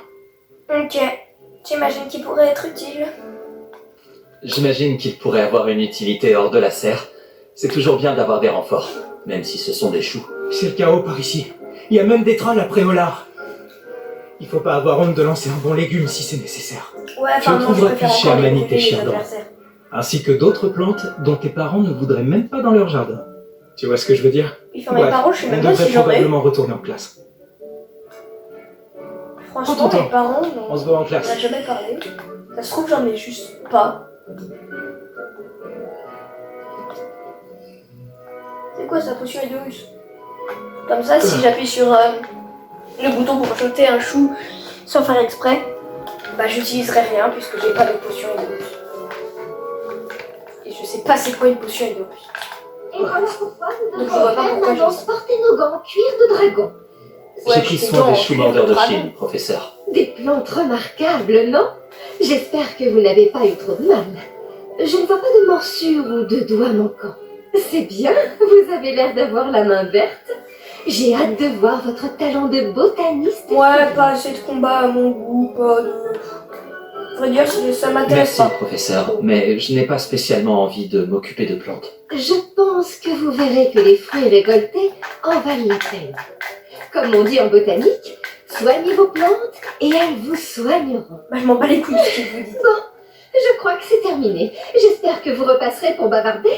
Speaker 1: Ok. J'imagine qu'il pourrait être utile.
Speaker 2: j'imagine qu'il pourrait avoir une utilité hors de la serre. C'est toujours bien d'avoir des renforts, même si ce sont des choux.
Speaker 5: C'est le chaos par ici. Il y a même des trolls à Préolard. Il faut pas avoir honte de lancer un bon légume si c'est nécessaire.
Speaker 1: Ouais,
Speaker 5: Tu
Speaker 1: enfin,
Speaker 5: en
Speaker 1: non, je
Speaker 5: trouveras
Speaker 1: préfère
Speaker 5: plus chez
Speaker 1: encore
Speaker 5: Amanite
Speaker 1: écouter
Speaker 5: et
Speaker 1: les
Speaker 5: Chirdon.
Speaker 1: adversaires.
Speaker 5: Ainsi que d'autres plantes dont tes parents ne voudraient même pas dans leur jardin. Tu vois ce que je veux dire?
Speaker 1: Enfin, mes parents, je sais
Speaker 5: on
Speaker 1: même pas
Speaker 5: devrait
Speaker 1: si j'en ai.
Speaker 5: probablement retourner en classe.
Speaker 1: Franchement,
Speaker 5: Prends ton
Speaker 1: mes parents,
Speaker 5: On
Speaker 1: non.
Speaker 5: se voit en
Speaker 1: On n'a
Speaker 5: classe.
Speaker 1: jamais parlé. Ça se trouve, j'en ai juste pas. C'est quoi ça, potion Edorus? Comme ça, si j'appuie sur le bouton pour jeter un chou sans faire exprès, bah j'utiliserai rien puisque j'ai pas de potion Edorus. Et je sais pas c'est quoi une potion Edorus.
Speaker 9: Et voilà pourquoi nous
Speaker 1: Donc, je
Speaker 9: devons
Speaker 1: vois pas
Speaker 9: en
Speaker 1: pourquoi
Speaker 9: permanence
Speaker 1: je-
Speaker 9: porter nos gants en cuir de dragon.
Speaker 2: J'ai pris
Speaker 1: c'est
Speaker 2: soin
Speaker 1: bon,
Speaker 2: des choux mordeurs de
Speaker 1: dragon.
Speaker 2: Chine, professeur.
Speaker 3: Des plantes remarquables, non? J'espère que vous n'avez pas eu trop de mal. Je ne vois pas de morsures ou de doigts manquants. C'est bien, vous avez l'air d'avoir la main verte. J'ai hâte de voir votre talent de botaniste.
Speaker 1: Ouais, pas assez de combat à mon goût, pas de. À vrai dire, ça m'intéresse
Speaker 2: Merci,
Speaker 1: pas.
Speaker 2: professeur, mais je n'ai pas spécialement envie de m'occuper de plantes.
Speaker 3: Je pense que vous verrez que les fruits récoltés en valent la peine. Comme on dit en botanique, soignez vos plantes et elles vous soigneront.
Speaker 1: Bah, je m'en bats les couilles de ce que vous dites.
Speaker 3: Je crois que c'est terminé. J'espère que vous repasserez pour bavarder.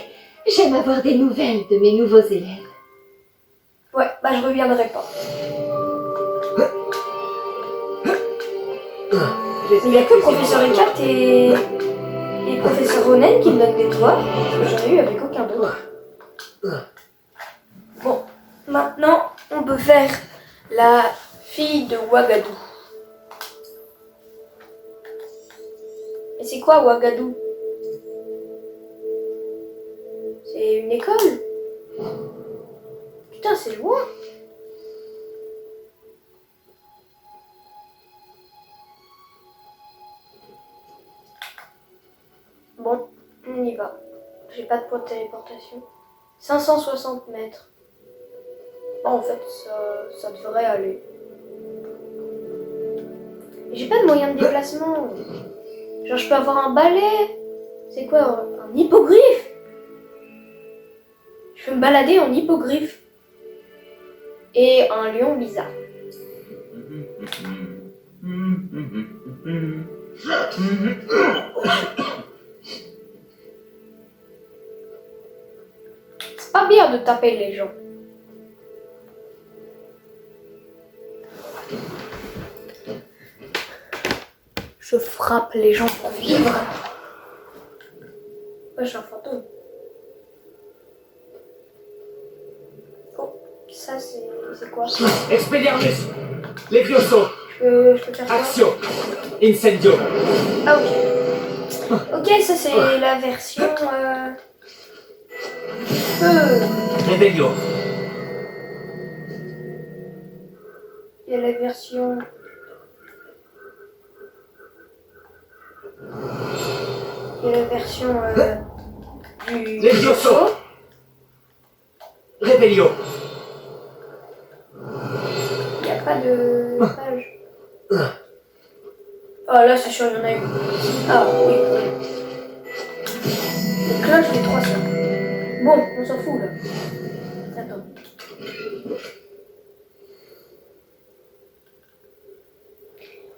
Speaker 3: J'aime avoir des nouvelles de mes nouveaux élèves.
Speaker 1: Ouais, bah je reviendrai pas. Mais il y a que le professeur Eckart et professeur Ronen qui me donnent des devoirs, parce que j'en ai eu avec aucun d'autre. Bon, maintenant on peut faire la fille de Ouagadou. Et c'est quoi Ouagadou? C'est une école? Putain, c'est loin. Bon, on y va. J'ai pas de point de téléportation. 560 mètres. Bon, en fait, ça devrait aller. Mais j'ai pas de moyen de déplacement. Genre, je peux avoir un balai. C'est quoi, un hippogriffe? Je peux me balader en hippogriffe. Et un lion bizarre. C'est pas bien de taper les gens. Je frappe les gens pour vivre. Ouais, je suis un fantôme. Oh, ça c'est quoi?
Speaker 5: Expelliarmus! Levioso!
Speaker 1: Je peux faire quoi?
Speaker 5: Action! Incendio!
Speaker 1: Ah ok. Ok, ça c'est la version feu.
Speaker 5: Revelio!
Speaker 1: Il y a la version Il y a la version du
Speaker 5: Levioso.
Speaker 1: vaisseau.
Speaker 5: Revelio.
Speaker 1: Il n'y a pas de page. Ah là c'est sûr, il y en a eu. Ah oui. Donc là je fais 300. Bon, on s'en fout là. Attends.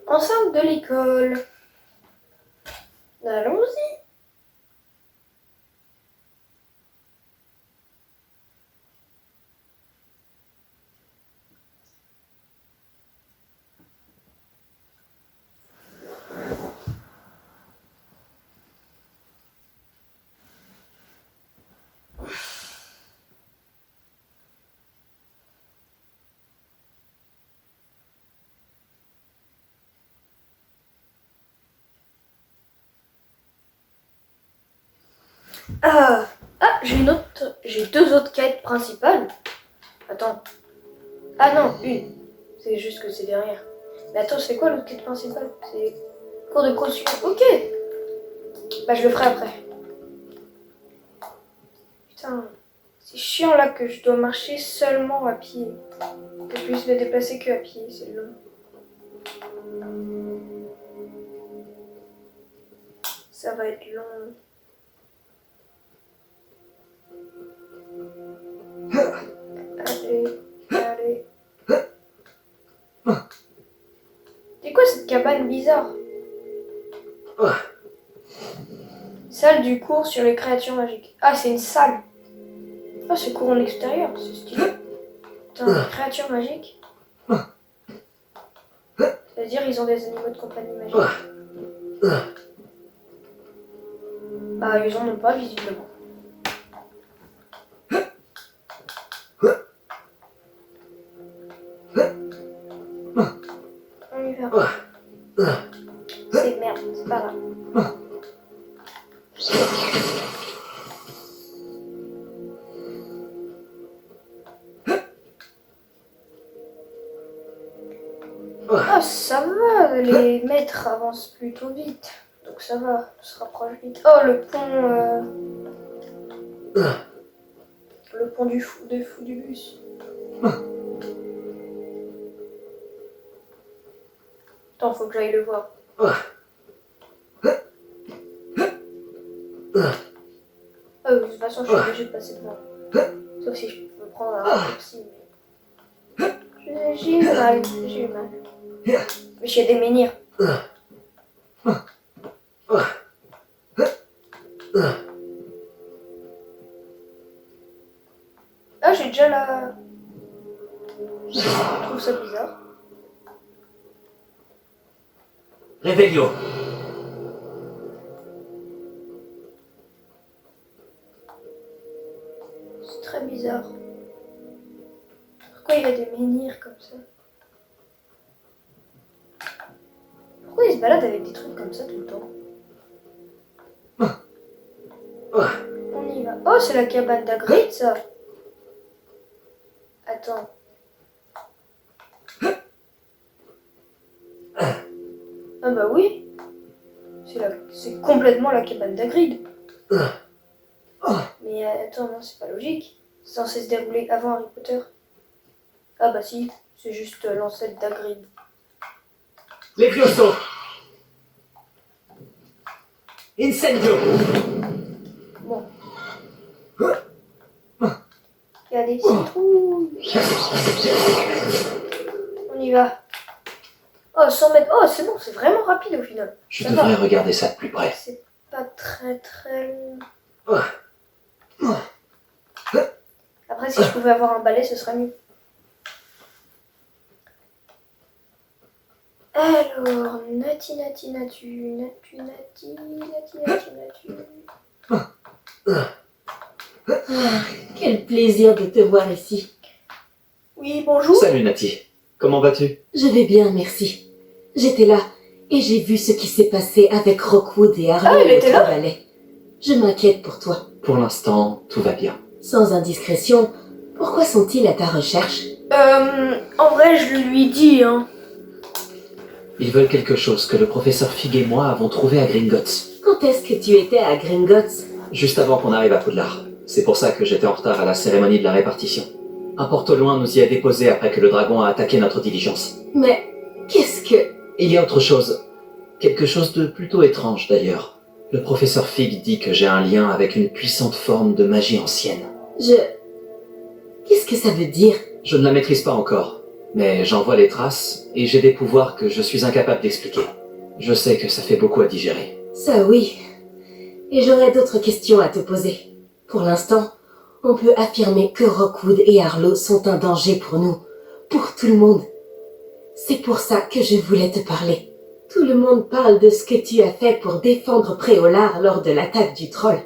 Speaker 1: Enceinte de l'école. Allons-y. J'ai deux autres quêtes principales. Attends. Ah non, une. C'est juste que c'est derrière. Mais attends, c'est quoi l'autre quête principale? C'est cours de caution. Ok. Bah je le ferai après. Putain, c'est chiant là que je dois marcher seulement à pied. Que je puisse me déplacer que à pied, c'est long. Ça va être long. Allez. C'est quoi cette cabane bizarre? Salle du cours sur les créatures magiques. Ah, c'est une salle. Ah, c'est cours en extérieur, c'est stylé. Putain, créatures magiques. C'est-à-dire ils ont des animaux de compagnie magiques. Ah, ils en ont pas visiblement. On y va. C'est merde, c'est pas grave. Ah, ça va, les maîtres avancent plutôt vite. Donc ça va, on se rapproche vite. Oh, le pont... Le pont du fou du bus. Attends, faut que j'aille le voir. Ah, de toute façon, je suis obligée de passer devant. Sauf si je peux prendre un raccourci. Mais... J'ai eu mal. Mais je suis à des menhirs. Ah, j'ai déjà la... Je trouve ça bizarre.
Speaker 5: Revelio.
Speaker 1: C'est très bizarre. Pourquoi il y a des menhirs comme ça? Pourquoi il se balade avec des trucs comme ça tout le temps? On y va. Oh, c'est la cabane d'Agrid, ça. Attends. Ah bah oui. C'est complètement la cabane d'Agrid. Mais attends, non, c'est pas logique. C'est censé se dérouler avant Harry Potter. Ah bah si, c'est juste l'ancêtre d'Agrid.
Speaker 5: Levioso. Incendio.
Speaker 1: Bon. Il y a des citrouilles. On y va. Oh, 100 mètres. Oh, c'est bon, c'est vraiment rapide au final.
Speaker 2: Je
Speaker 1: Ça
Speaker 2: devrais
Speaker 1: va.
Speaker 2: regarder ça de plus près.
Speaker 1: C'est pas très long. Après, si je pouvais avoir un balai, ce serait mieux. Alors, nati.
Speaker 3: Quel plaisir de te voir ici.
Speaker 1: Oui, bonjour.
Speaker 2: Salut Nati, comment vas-tu?
Speaker 3: Je vais bien, merci. J'étais là et j'ai vu ce qui s'est passé avec Rockwood et Harlow
Speaker 1: Ah, il était là?
Speaker 3: Ballet. Je m'inquiète pour toi.
Speaker 2: Pour l'instant, tout va bien.
Speaker 3: Sans indiscrétion, pourquoi sont-ils à ta recherche?
Speaker 1: En vrai, je lui dis, hein.
Speaker 2: Ils veulent quelque chose que le professeur Fig et moi avons trouvé à Gringotts.
Speaker 3: Quand est-ce que tu étais à Gringotts?
Speaker 2: Juste avant qu'on arrive à Poudlard. C'est pour ça que j'étais en retard à la cérémonie de la répartition. Un porte au loin nous y a déposé après que le dragon a attaqué notre diligence.
Speaker 3: Mais qu'est-ce que...
Speaker 2: Il y a autre chose. Quelque chose de plutôt étrange d'ailleurs. Le professeur Fig dit que j'ai un lien avec une puissante forme de magie ancienne.
Speaker 3: Qu'est-ce que ça veut dire?
Speaker 2: Je ne la maîtrise pas encore, mais j'en vois les traces et j'ai des pouvoirs que je suis incapable d'expliquer. Je sais que ça fait beaucoup à digérer.
Speaker 3: Ça oui. Et j'aurais d'autres questions à te poser. Pour l'instant, on peut affirmer que Rockwood et Harlow sont un danger pour nous, pour tout le monde. C'est pour ça que je voulais te parler. Tout le monde parle de ce que tu as fait pour défendre Préolard lors de l'attaque du troll.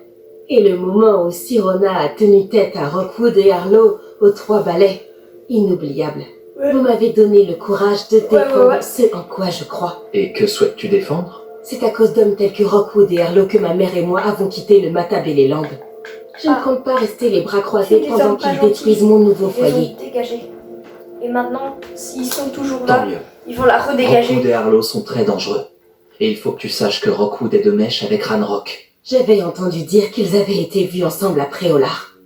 Speaker 3: Et le moment où Sirona a tenu tête à Rockwood et Harlow aux 3 balais. Inoubliable.
Speaker 1: Ouais.
Speaker 3: Vous m'avez donné le courage de défendre
Speaker 1: ouais.
Speaker 3: ce en quoi je crois.
Speaker 2: Et que souhaites-tu défendre?
Speaker 3: C'est à cause d'hommes tels que Rockwood et Harlow que ma mère et moi avons quitté le Matab et les Landes. Je ne compte pas rester les bras croisés
Speaker 1: Des
Speaker 3: pendant
Speaker 1: hommes pas
Speaker 3: qu'ils
Speaker 1: gentils.
Speaker 3: détruisent mon nouveau
Speaker 1: Ils
Speaker 3: foyer.
Speaker 1: ont dégagé. Et maintenant, s'ils sont toujours
Speaker 2: Tant
Speaker 1: là,
Speaker 2: mieux.
Speaker 1: ils vont la redégager.
Speaker 2: Rockwood et Harlow sont très dangereux. Et il faut que tu saches que Rockwood est de mèche avec Ranrock.
Speaker 3: J'avais entendu dire qu'ils avaient été vus ensemble à Préolard.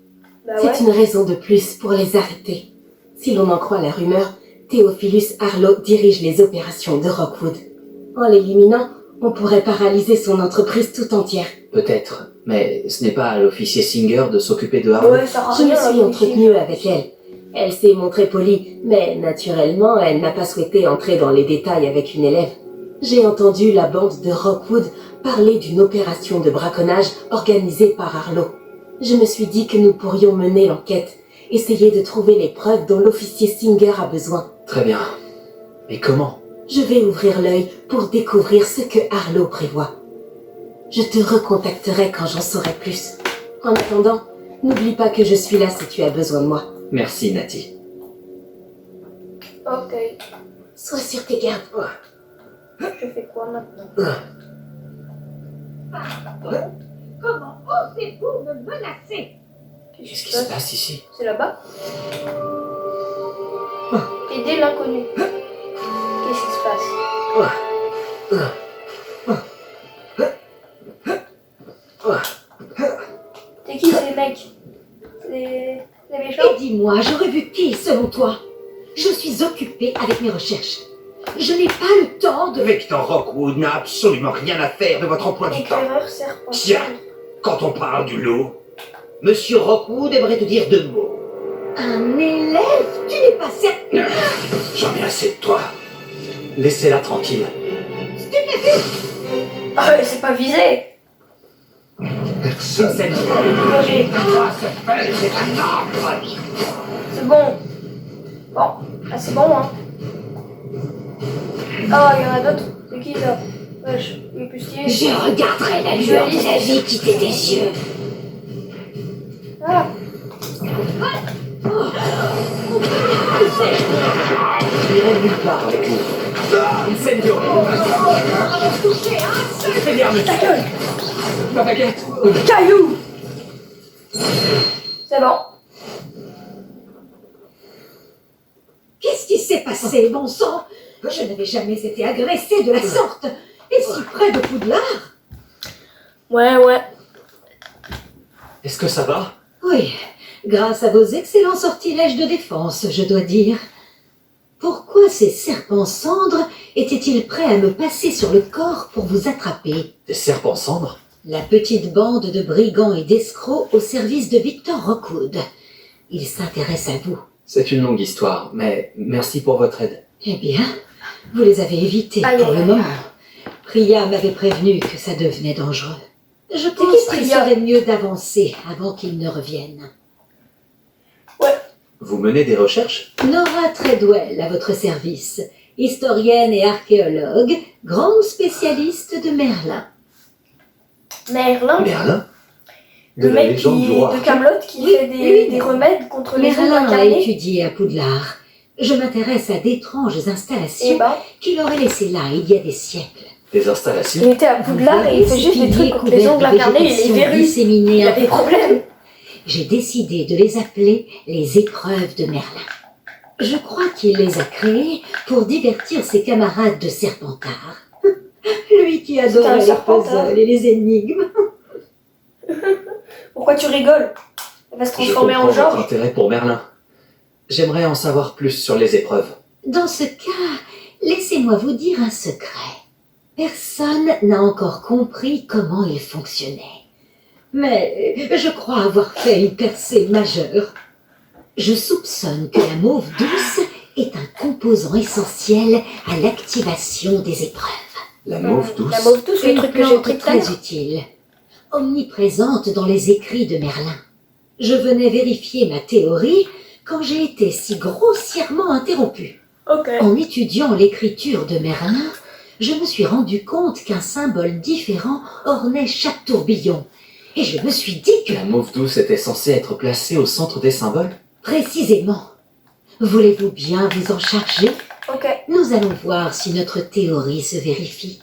Speaker 1: Bah ouais.
Speaker 3: C'est une raison de plus pour les arrêter. Si l'on en croit la rumeur, Theophilus Harlow dirige les opérations de Rockwood. En l'éliminant, on pourrait paralyser son entreprise tout entière.
Speaker 2: Peut-être, mais ce n'est pas à l'officier Singer de s'occuper de Harlow.
Speaker 1: Ouais, ça sert à
Speaker 3: Je me
Speaker 1: rien,
Speaker 3: suis
Speaker 1: la
Speaker 3: entretenue avec elle. Elle s'est montrée polie, mais naturellement, elle n'a pas souhaité entrer dans les détails avec une élève. J'ai entendu la bande de Rockwood parler d'une opération de braconnage organisée par Harlow. Je me suis dit que nous pourrions mener l'enquête, essayer de trouver les preuves dont l'officier Singer a besoin.
Speaker 2: Très bien. Mais comment?
Speaker 3: Je vais ouvrir l'œil pour découvrir ce que Harlow prévoit. Je te recontacterai quand j'en saurai plus. En attendant, n'oublie pas que je suis là si tu as besoin de moi.
Speaker 2: Merci, Nati.
Speaker 1: Ok.
Speaker 3: Sois sur tes gardes.
Speaker 1: Je fais quoi maintenant?
Speaker 10: Comment osez-vous me menacer?
Speaker 2: Qu'est-ce qui se passe ici?
Speaker 1: C'est là-bas. Aider l'inconnu. Qu'est-ce qui se passe? C'est qui ces mecs? C'est les méchants?
Speaker 8: Et dis-moi, j'aurais vu qui selon toi? Je suis occupée avec mes recherches. Je n'ai pas le temps de...
Speaker 11: Victor Rockwood n'a absolument rien à faire de votre emploi du temps.
Speaker 1: Éclaireur serpent.
Speaker 11: Tiens, quand on parle du loup, Monsieur Rockwood aimerait te dire 2 mots.
Speaker 8: Un élève? Tu n'es pas certain?
Speaker 11: J'en ai assez de toi.
Speaker 2: Laissez-la tranquille.
Speaker 1: Ah ouais, c'est pas visé.
Speaker 11: Personne.
Speaker 1: C'est bon. Bon, ah, c'est bon, hein. Ah, il y en a d'autres. C'est qui ça? Wesh, il est plus stylé.
Speaker 3: Je regarderai la lueur de la vie quitter tes yeux.
Speaker 1: Ah,
Speaker 2: J'irai nulle part avec vous. Incendio!
Speaker 1: ta gueule.
Speaker 5: Ma baguette!
Speaker 1: Caillou. C'est bon.
Speaker 8: Qu'est-ce qui s'est passé, bon sang? Je n'avais jamais été agressée de la sorte. Et si près de Poudlard?
Speaker 1: Ouais.
Speaker 2: Est-ce que ça va?
Speaker 8: Oui, grâce à vos excellents sortilèges de défense, je dois dire. Pourquoi ces serpents cendres étaient-ils prêts à me passer sur le corps pour vous attraper?
Speaker 2: Des serpents cendres?
Speaker 8: La petite bande de brigands et d'escrocs au service de Victor Rockwood. Ils s'intéressent à vous.
Speaker 2: C'est une longue histoire, mais merci pour votre aide.
Speaker 8: Eh bien, vous les avez évités
Speaker 1: Aïe,
Speaker 8: pour
Speaker 1: aïe,
Speaker 8: le
Speaker 1: aïe.
Speaker 8: moment. Priya m'avait prévenu que ça devenait dangereux. Je pense qu'il
Speaker 1: Priya?
Speaker 8: serait mieux d'avancer avant qu'ils ne reviennent.
Speaker 2: Vous menez des recherches?
Speaker 8: Nora Treadwell à votre service, historienne et archéologue, grande spécialiste de Merlin.
Speaker 1: Merlin,
Speaker 2: Merlin? De
Speaker 1: le
Speaker 2: la
Speaker 1: mec
Speaker 2: légende du
Speaker 1: qui,
Speaker 2: roi.
Speaker 1: de Camelot qui
Speaker 8: Oui,
Speaker 1: fait
Speaker 8: lui.
Speaker 1: des remèdes contre les ongles
Speaker 8: Merlin a
Speaker 1: incarnés.
Speaker 8: étudié à Poudlard. Je m'intéresse à d'étranges
Speaker 1: Et
Speaker 8: installations
Speaker 1: ben,
Speaker 8: qu'il aurait laissées là il y a des siècles.
Speaker 2: Des installations?
Speaker 1: il était à Poudlard et il fait juste des trucs contre les ongles incarnés et les verrues. Il a des problèmes.
Speaker 8: J'ai décidé de les appeler les épreuves de Merlin. Je crois qu'il les a créées pour divertir ses camarades de Serpentard.
Speaker 3: Lui qui
Speaker 1: C'était un
Speaker 3: adorait les
Speaker 1: Serpentard.
Speaker 3: puzzles et les énigmes.
Speaker 1: Pourquoi tu rigoles? Elle va se
Speaker 2: Je
Speaker 1: transformer
Speaker 2: comprends
Speaker 1: en
Speaker 2: votre
Speaker 1: Georges.
Speaker 2: intérêt pour Merlin. J'aimerais en savoir plus sur les épreuves.
Speaker 3: Dans ce cas, laissez-moi vous dire un secret. Personne n'a encore compris comment il fonctionnait. Mais je crois avoir fait une percée majeure. Je soupçonne que la mauve douce est un composant essentiel à l'activation des épreuves.
Speaker 2: La mauve douce.
Speaker 1: La mauve douce, le
Speaker 3: Une
Speaker 1: truc que j'ai
Speaker 3: plante
Speaker 1: pris tout à l'heure.
Speaker 3: très utile, omniprésente dans les écrits de Merlin. Je venais vérifier ma théorie quand j'ai été si grossièrement interrompue.
Speaker 1: Ok.
Speaker 3: En étudiant l'écriture de Merlin, je me suis rendu compte qu'un symbole différent ornait chaque tourbillon. Et je me suis dit que...
Speaker 2: La mauve douce était censée être placée au centre des symboles.
Speaker 3: Précisément. Voulez-vous bien vous en charger?
Speaker 1: Ok.
Speaker 3: Nous allons voir si notre théorie se vérifie.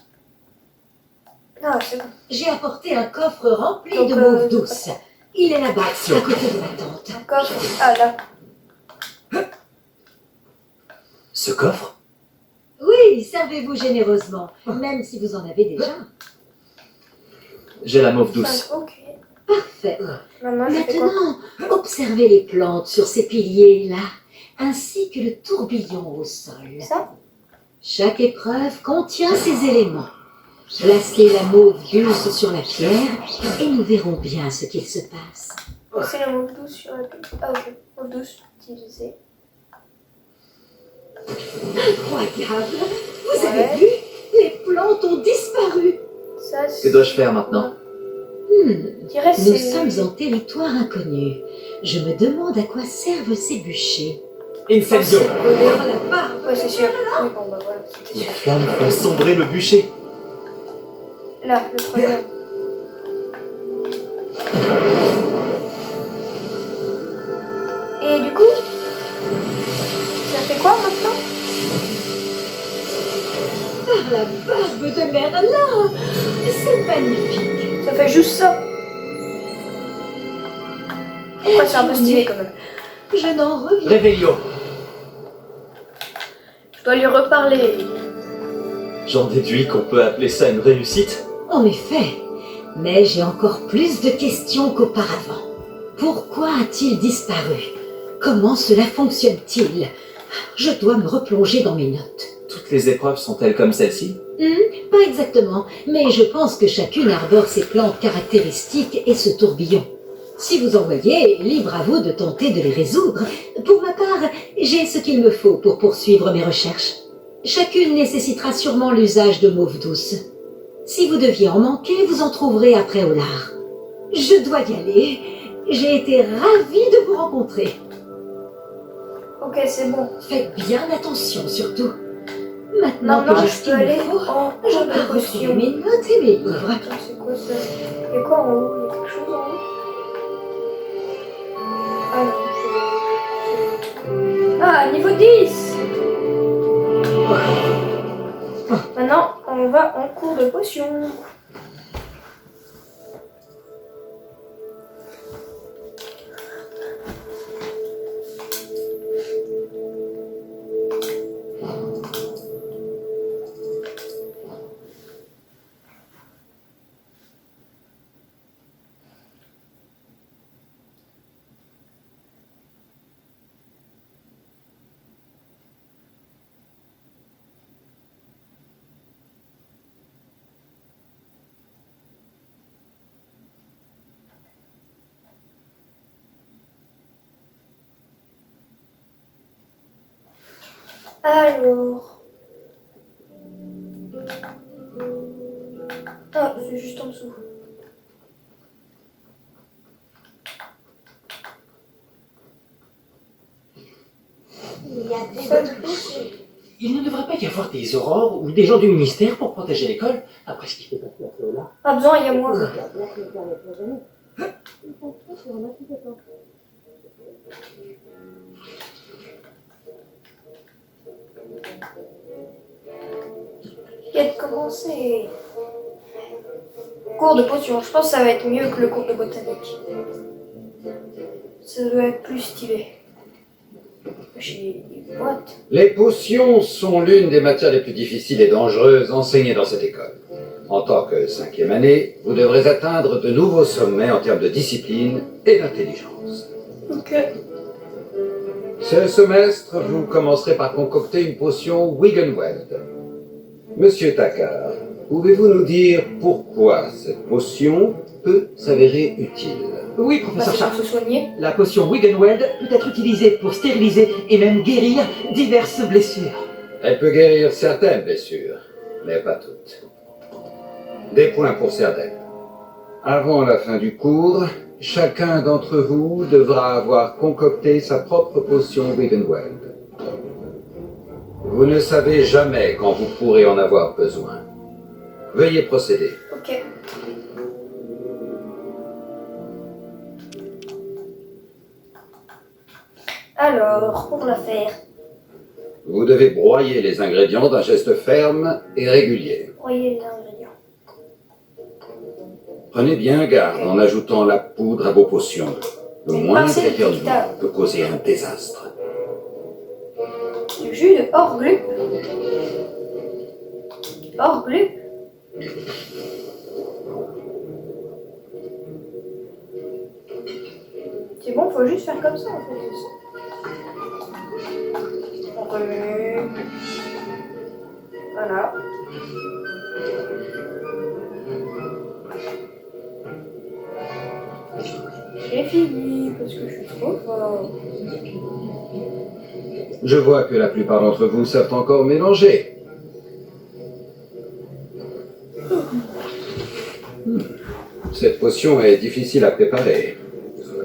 Speaker 1: Ah, c'est bon.
Speaker 3: J'ai apporté un coffre rempli
Speaker 1: Donc,
Speaker 3: de mauve douce. Il est là-bas, à côté de la tente.
Speaker 1: Un coffre. Ah, là.
Speaker 2: Ce coffre?
Speaker 3: Oui, servez-vous généreusement, même si vous en avez déjà.
Speaker 2: J'ai la mauve douce.
Speaker 1: Ok.
Speaker 3: Parfait.
Speaker 1: Maintenant, je fais quoi?
Speaker 3: Maintenant, observez les plantes sur ces piliers-là, ainsi que le tourbillon au sol.
Speaker 1: Ça?
Speaker 3: Chaque épreuve contient ces éléments. Placez la mauve douce sur la pierre et nous verrons bien ce qu'il se passe.
Speaker 1: C'est la mauve douce sur la pile. Ah, ok. Mauve douce utilisée.
Speaker 3: Incroyable! Vous
Speaker 1: Ouais.
Speaker 3: avez vu? Les plantes ont disparu.
Speaker 1: Ça,
Speaker 2: Que dois-je faire maintenant?
Speaker 1: Je dirais que
Speaker 3: Nous
Speaker 1: c'est...
Speaker 3: sommes en territoire inconnu. Je me demande à quoi servent ces bûchers.
Speaker 2: Incendio!
Speaker 3: Par la barbe.
Speaker 1: Ouais, c'est sûr. Oui, bon, bah voilà, c'était
Speaker 2: La
Speaker 1: sûr.
Speaker 2: flamme fait sombrer le bûcher.
Speaker 1: Là, le troisième. Et du coup, ça fait quoi maintenant?
Speaker 3: Par la barbe de Merlin! C'est magnifique!
Speaker 1: Ça fait juste ça. Après, c'est un peu stylé quand même.
Speaker 3: Je n'en reviens
Speaker 2: Réveillon.
Speaker 1: Je dois lui reparler.
Speaker 2: J'en déduis qu'on peut appeler ça une réussite.
Speaker 3: En effet, mais j'ai encore plus de questions qu'auparavant. Pourquoi a-t-il disparu? Comment cela fonctionne-t-il? Je dois me replonger dans mes notes.
Speaker 2: Toutes les épreuves sont-elles comme celle-ci?
Speaker 3: Pas exactement, mais je pense que chacune arbore ses plantes caractéristiques et ce tourbillon. Si vous en voyez, libre à vous de tenter de les résoudre. Pour ma part, j'ai ce qu'il me faut pour poursuivre mes recherches. Chacune nécessitera sûrement l'usage de mauve douce. Si vous deviez en manquer, vous en trouverez après au lard. Je dois y aller. J'ai été ravie de vous rencontrer.
Speaker 1: Ok, c'est bon.
Speaker 3: Faites bien attention surtout. Maintenant
Speaker 1: Maintenant,
Speaker 3: que j'ai
Speaker 1: je
Speaker 3: ce
Speaker 1: peux
Speaker 3: qu'il me
Speaker 1: aller
Speaker 3: faut,
Speaker 1: en
Speaker 3: je
Speaker 1: cours de
Speaker 3: peux retrouver
Speaker 1: potion.
Speaker 3: mes notes et mes livres.
Speaker 1: Attends, c'est quoi ça? Il y a quoi en haut? Il y a quelque chose en haut? Ah non, Ah, niveau 10! Maintenant, on va en cours de potion. Alors... Ah, c'est juste en dessous.
Speaker 9: Il y a des
Speaker 1: Ça,
Speaker 9: bonnes
Speaker 1: du coup, c'est...
Speaker 5: Il ne devrait pas y avoir des aurores ou des gens du ministère pour protéger l'école, après ce qui s'est passé après là.
Speaker 1: Pas besoin, il y a moi. Il a de commencer. Cours de potion, je pense que ça va être mieux que le cours de botanique. Ça doit être plus stylé. J'ai des boîtes.
Speaker 12: Les potions sont l'une des matières les plus difficiles et dangereuses enseignées dans cette école. En tant que 5e année, vous devrez atteindre de nouveaux sommets en termes de discipline et d'intelligence.
Speaker 1: Ok.
Speaker 12: Ce semestre, vous commencerez par concocter une potion Wiggenweld. Monsieur Takar, pouvez-vous nous dire pourquoi cette potion peut s'avérer utile?
Speaker 13: Oui,
Speaker 1: Bah,
Speaker 13: professeur
Speaker 1: c'est
Speaker 13: Sharp.
Speaker 1: pour se soigner.
Speaker 13: La potion Wiggenweld peut être utilisée pour stériliser et même guérir diverses blessures.
Speaker 12: Elle peut guérir certaines blessures, mais pas toutes. Des points pour certaines. Avant la fin du cours, chacun d'entre vous devra avoir concocté sa propre potion Wiggenweld. Vous ne savez jamais quand vous pourrez en avoir besoin. Veuillez procéder.
Speaker 1: Ok. Alors, pour la faire,
Speaker 12: Vous devez broyer les ingrédients d'un geste ferme et régulier.
Speaker 1: broyer les ingrédients.
Speaker 12: Prenez bien garde en ajoutant la poudre à vos potions. Le moindre
Speaker 1: c'est
Speaker 12: éternuement
Speaker 1: équitable.
Speaker 12: peut causer un désastre.
Speaker 1: Du jus de Orglup. Orglup. C'est bon, faut juste faire comme ça en fait. Orglup. Voilà. J'ai fini parce que je suis trop fort.
Speaker 12: Je vois que la plupart d'entre vous savent encore mélanger. Cette potion est difficile à préparer.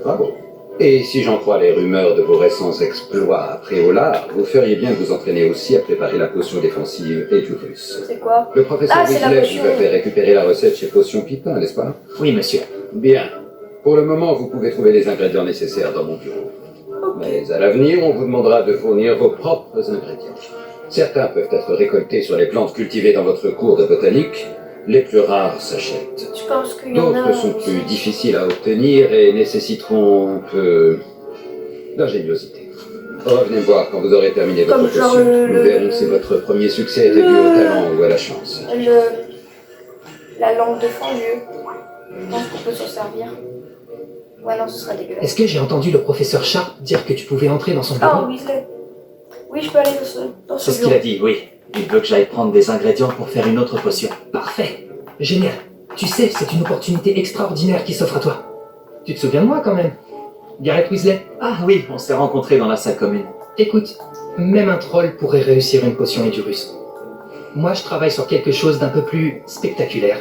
Speaker 12: Bravo. Et si j'en crois les rumeurs de vos récents exploits à Préolard, vous feriez bien de vous entraîner aussi à préparer la potion défensive Edurus.
Speaker 1: C'est quoi?
Speaker 12: Le professeur
Speaker 1: C'est la
Speaker 12: Weasley
Speaker 1: potion.
Speaker 12: vous a fait récupérer la recette chez Potion Pipin, n'est-ce pas?
Speaker 2: Oui, monsieur.
Speaker 12: Bien. Pour le moment, vous pouvez trouver les ingrédients nécessaires dans mon bureau. Mais à l'avenir, on vous demandera de fournir vos propres ingrédients. Certains peuvent être récoltés sur les plantes cultivées dans votre cours de botanique. Les plus rares s'achètent.
Speaker 1: Je pense qu'il y en a.
Speaker 12: D'autres sont plus difficiles à obtenir et nécessiteront un peu d'ingéniosité. Revenez me voir quand vous aurez terminé votre
Speaker 1: Comme genre
Speaker 12: potion. Nous
Speaker 1: le-
Speaker 12: verrons si votre premier succès était dû au talent ou à la chance.
Speaker 1: La langue de Fandieu. Je pense qu'on peut s'en servir. Ouais, non, ce sera dégueulasse.
Speaker 5: Est-ce que j'ai entendu le professeur Sharp dire que tu pouvais entrer dans son
Speaker 1: Ah,
Speaker 5: bureau?
Speaker 1: Weasley. Oui, je peux aller dans ce
Speaker 2: C'est ce qu'il a dit, oui. Il veut que j'aille prendre des ingrédients pour faire une autre potion.
Speaker 5: Parfait. Génial. Tu sais, c'est une opportunité extraordinaire qui s'offre à toi. Tu te souviens de moi quand même? Gareth Weasley?
Speaker 2: Ah oui, on s'est rencontrés dans la salle commune.
Speaker 5: Écoute, même un troll pourrait réussir une potion Edurus. Moi, je travaille sur quelque chose d'un peu plus spectaculaire.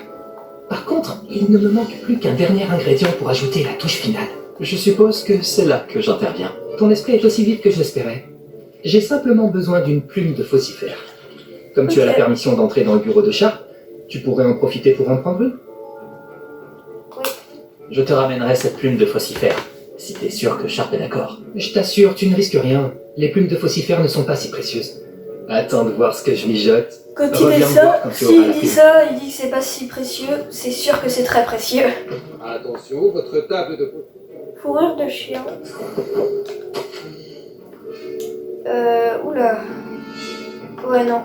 Speaker 5: Par contre, il ne me manque plus qu'un dernier ingrédient pour ajouter la touche finale.
Speaker 2: Je suppose que c'est là que j'interviens.
Speaker 5: Ton esprit est aussi vite que je l'espérais. J'ai simplement besoin d'une plume de faucifère. Comme tu as la permission d'entrer dans le bureau de Sharp, tu pourrais en profiter pour en prendre une?
Speaker 2: Je te ramènerai cette plume de faucifère, si t'es sûr que Sharp est d'accord.
Speaker 5: Je t'assure, tu ne risques rien. Les plumes de faucifère ne sont pas si précieuses. Attends de voir ce que je mijote.
Speaker 1: Quand il
Speaker 5: Reviens
Speaker 1: dit
Speaker 5: me voir
Speaker 1: ça,
Speaker 5: quand tu auras la
Speaker 1: s'il dit
Speaker 5: plume.
Speaker 1: ça, il dit que c'est pas si précieux, c'est sûr que c'est très précieux.
Speaker 12: Attention, votre table de...
Speaker 1: Fourrure de chien. Oula. Ouais, non.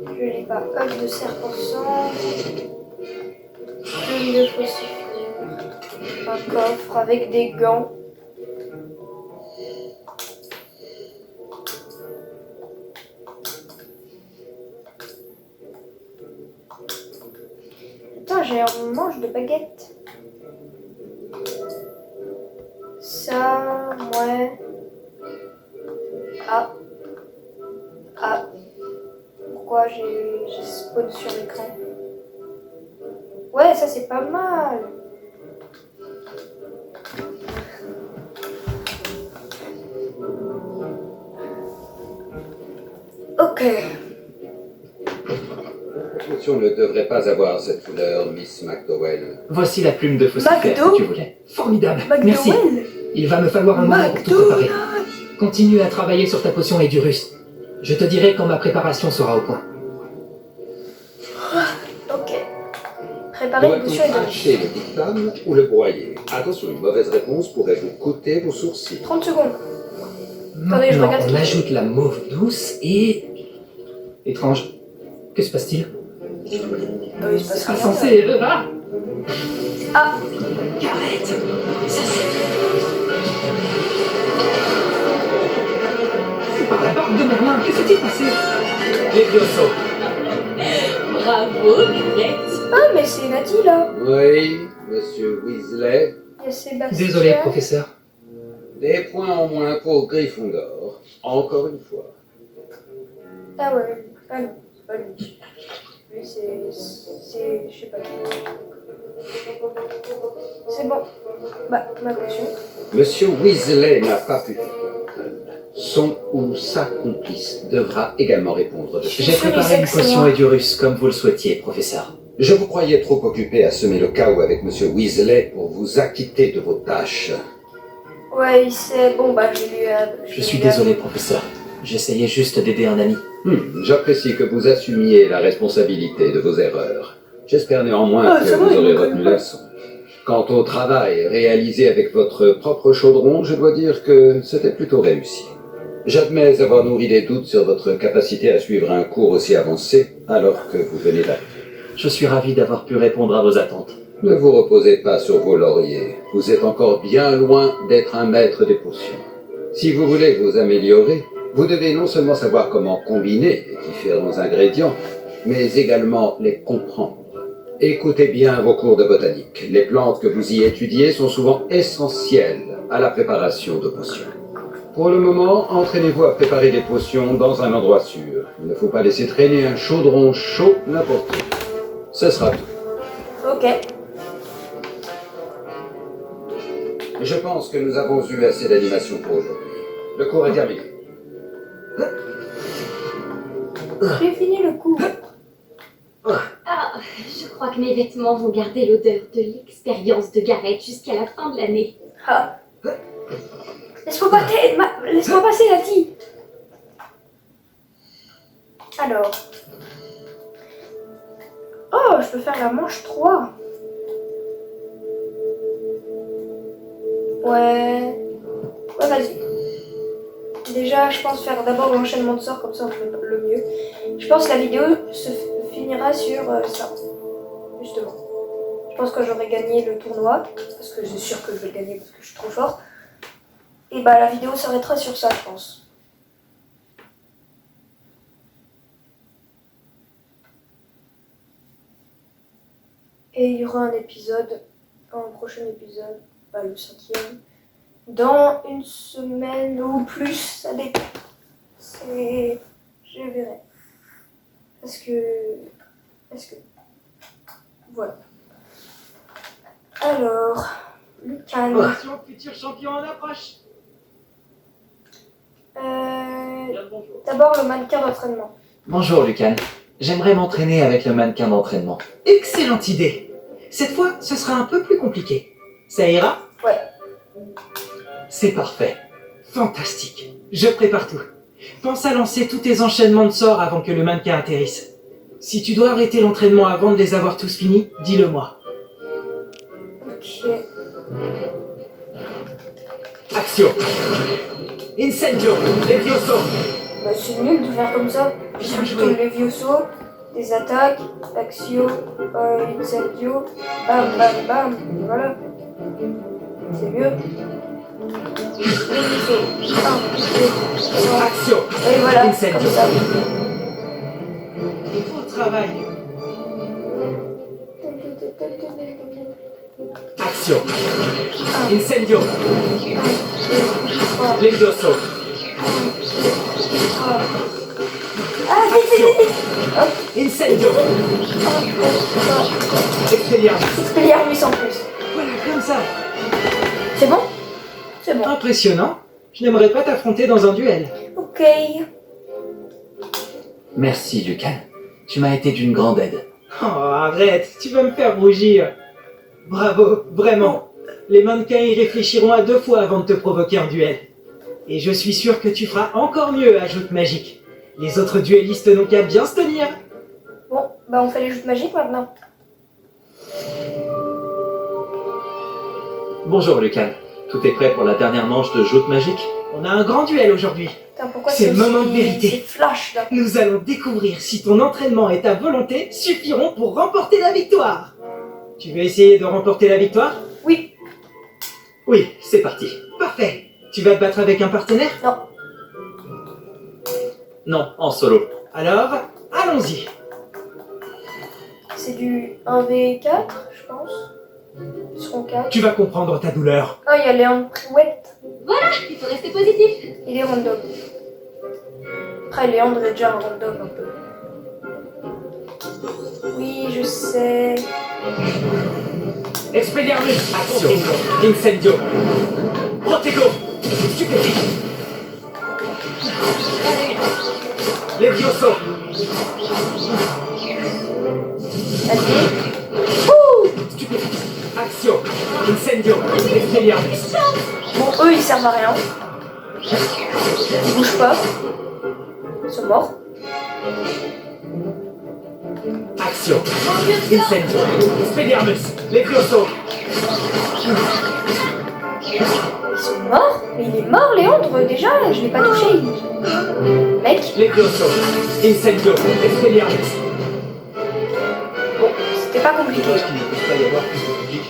Speaker 1: Je l'ai pas. Œuf de serpent sang. Plume de faucifère. Un coffre avec des gants. Putain, j'ai un manche de baguette. Ça, ouais. Ah. Ah. Pourquoi j'ai spawn sur l'écran? Ouais, ça c'est pas mal. Ok.
Speaker 12: La potion ne devrait pas avoir cette couleur, Miss McDowell.
Speaker 2: Voici la plume de faucifère
Speaker 1: McDo
Speaker 2: que tu voulais.
Speaker 5: Formidable.
Speaker 1: McDowell.
Speaker 5: Merci. Il va me falloir un moment pour tout préparer. Continue à travailler sur ta potion Edurus. Je te dirai quand ma préparation sera au point.
Speaker 1: Ok. Préparer une potion et
Speaker 12: Doit-on hacher le dictame ou le broyer? Attention, une mauvaise réponse pourrait vous coûter vos sourcils.
Speaker 1: 30 secondes. Attendez, je
Speaker 5: Maintenant,
Speaker 1: regarde ce
Speaker 5: on
Speaker 1: qu'il
Speaker 5: ajoute la mauve douce et... Étrange. Que se passe-t-il?
Speaker 1: il se passe rien.
Speaker 5: Insensé. Ah
Speaker 1: Ah,
Speaker 5: Gareth. Ça c'est par la barbe de Merlin. Que s'est-il passé? Levioso.
Speaker 9: Bravo, Gareth.
Speaker 1: ah, mais c'est Natty là.
Speaker 12: Oui, monsieur Weasley.
Speaker 1: Il y a Sébastien.
Speaker 5: Désolé, professeur.
Speaker 12: Des points en moins pour Gryffondor. Encore une fois.
Speaker 1: Ah ouais, ah non, c'est pas lui. Lui, c'est. Je sais pas qui. C'est bon. Bah, ma potion.
Speaker 12: Monsieur Weasley n'a pas pu. Son ou sa complice devra également répondre de
Speaker 1: Je suis
Speaker 2: J'ai
Speaker 1: sûr, il
Speaker 2: préparé
Speaker 1: sait
Speaker 2: une
Speaker 1: que c'est
Speaker 2: potion
Speaker 1: moi.
Speaker 2: Edurus, comme vous le souhaitiez, professeur.
Speaker 12: Je vous croyais trop occupé à semer le chaos avec monsieur Weasley pour vous acquitter de vos tâches.
Speaker 1: Ouais, il sait. Bon, bah, je lui ai.
Speaker 2: Je suis désolé, professeur. J'essayais juste d'aider un ami.
Speaker 12: J'apprécie que vous assumiez la responsabilité de vos erreurs. J'espère néanmoins
Speaker 1: Ah,
Speaker 12: que
Speaker 1: ça va,
Speaker 12: vous
Speaker 1: il
Speaker 12: aurez
Speaker 1: me
Speaker 12: retenu
Speaker 1: connaît
Speaker 12: la leçon. Quant au travail réalisé avec votre propre chaudron, je dois dire que c'était plutôt réussi. J'admets avoir nourri des doutes sur votre capacité à suivre un cours aussi avancé alors que vous venez d'arriver.
Speaker 2: Je suis ravi d'avoir pu répondre à vos attentes.
Speaker 12: Ne vous reposez pas sur vos lauriers. Vous êtes encore bien loin d'être un maître des potions. Si vous voulez vous améliorer, vous devez non seulement savoir comment combiner les différents ingrédients, mais également les comprendre. Écoutez bien vos cours de botanique. Les plantes que vous y étudiez sont souvent essentielles à la préparation de potions. Pour le moment, entraînez-vous à préparer des potions dans un endroit sûr. Il ne faut pas laisser traîner un chaudron chaud n'importe où. Ce sera tout.
Speaker 1: Ok.
Speaker 12: Je pense que nous avons eu assez d'animation pour aujourd'hui. Le cours est terminé.
Speaker 1: J'ai fini le cours.
Speaker 9: Ah, je crois que mes vêtements vont garder l'odeur de l'expérience de Gareth jusqu'à la fin de l'année.
Speaker 1: Ah. Laisse-moi passer, Natty. Alors. Oh, je peux faire la manche 3. Ouais, vas-y. Déjà, je pense faire d'abord l'enchaînement de sorts, comme ça on fait le mieux. Je pense que la vidéo se finira sur ça, justement. Je pense que j'aurai gagné le tournoi, parce que c'est sûr que je vais le gagner parce que je suis trop fort. Et bah la vidéo s'arrêtera sur ça, je pense. Et il y aura un épisode, un prochain épisode, bah, le 5e, dans une semaine ou plus, ça dépend. Je verrai. Parce que... Voilà. Alors, Lucan.
Speaker 5: Attention, futur champion en approche.
Speaker 1: D'abord le mannequin d'entraînement.
Speaker 2: Bonjour, Lucan. J'aimerais m'entraîner avec le mannequin d'entraînement.
Speaker 13: Excellente idée. Cette fois, ce sera un peu plus compliqué. Ça ira?
Speaker 1: Ouais.
Speaker 2: C'est parfait.
Speaker 13: Fantastique. Je prépare tout. Pense à lancer tous tes enchaînements de sorts avant que le mannequin atterrisse. Si tu dois arrêter l'entraînement avant de les avoir tous finis, dis-le-moi.
Speaker 1: Ok.
Speaker 13: Action. Incendio. Levioso.
Speaker 1: Bah, c'est nul de faire comme ça.
Speaker 13: Bien
Speaker 1: Plutôt
Speaker 13: joué.
Speaker 1: Levioso, des attaques, Axio, Incendio, bam bam bam, et voilà. C'est mieux. Levioso, 1, 2, 3.
Speaker 13: Action.
Speaker 1: Et voilà,
Speaker 13: Incendio.
Speaker 1: comme ça.
Speaker 13: Beau travail. Action. Incendio. Levioso.
Speaker 1: Ah, vite.
Speaker 13: Incendio. Expelliarmus.
Speaker 1: Expelliarmus en plus.
Speaker 13: Voilà, comme ça.
Speaker 1: C'est bon? C'est bon.
Speaker 13: Impressionnant. Je n'aimerais pas t'affronter dans un duel.
Speaker 1: Ok.
Speaker 2: Merci, Lucan. Tu m'as été d'une grande aide.
Speaker 13: Oh, arrête, tu vas me faire rougir. Bravo, vraiment. Les mannequins y réfléchiront à 2 fois avant de te provoquer en duel. Et je suis sûr que tu feras encore mieux à Joute Magique. Les autres duellistes n'ont qu'à bien se tenir.
Speaker 1: Bon, bah on fait les joutes magiques maintenant.
Speaker 2: Bonjour, Lucan. Tout est prêt pour la dernière manche de Joute Magique?
Speaker 13: On a un grand duel aujourd'hui.
Speaker 1: Putain, pourquoi
Speaker 13: C'est le moment de
Speaker 1: C'est
Speaker 13: vérité.
Speaker 1: flash là.
Speaker 13: Nous allons découvrir si ton entraînement et ta volonté suffiront pour remporter la victoire. Tu veux essayer de remporter la victoire?
Speaker 1: Oui.
Speaker 5: Oui, c'est parti.
Speaker 13: Parfait. Tu vas te battre avec un partenaire?
Speaker 1: Non.
Speaker 5: Non, en solo.
Speaker 13: Alors, allons-y.
Speaker 1: C'est du 1v4, je pense. Ils seront 4.
Speaker 13: Tu vas comprendre ta douleur.
Speaker 1: Oh, il y a Léon Priouette.
Speaker 9: Voilà, il faut rester positif.
Speaker 1: Il est random. Après, Léandre est déjà un random un peu. Oui, je sais.
Speaker 13: Expelliarmus, action. Incendio. Protego. Stupéfie. Levioso.
Speaker 1: Vas-y.
Speaker 13: Stupéfie. Action. Incendio. Expelliarmus.
Speaker 1: Bon, eux, ils servent à rien. Ils bougent pas. Ils sont morts.
Speaker 13: Action. Incendio. Expelliarmus. Levioso.
Speaker 1: Ils sont morts? Mais il est mort, Léandre, déjà. Je l'ai pas touché. Mec.
Speaker 13: Levioso. Incendio. Expelliarmus.
Speaker 1: Bon, c'était pas compliqué.
Speaker 13: Il ne peut pas y avoir plus de public.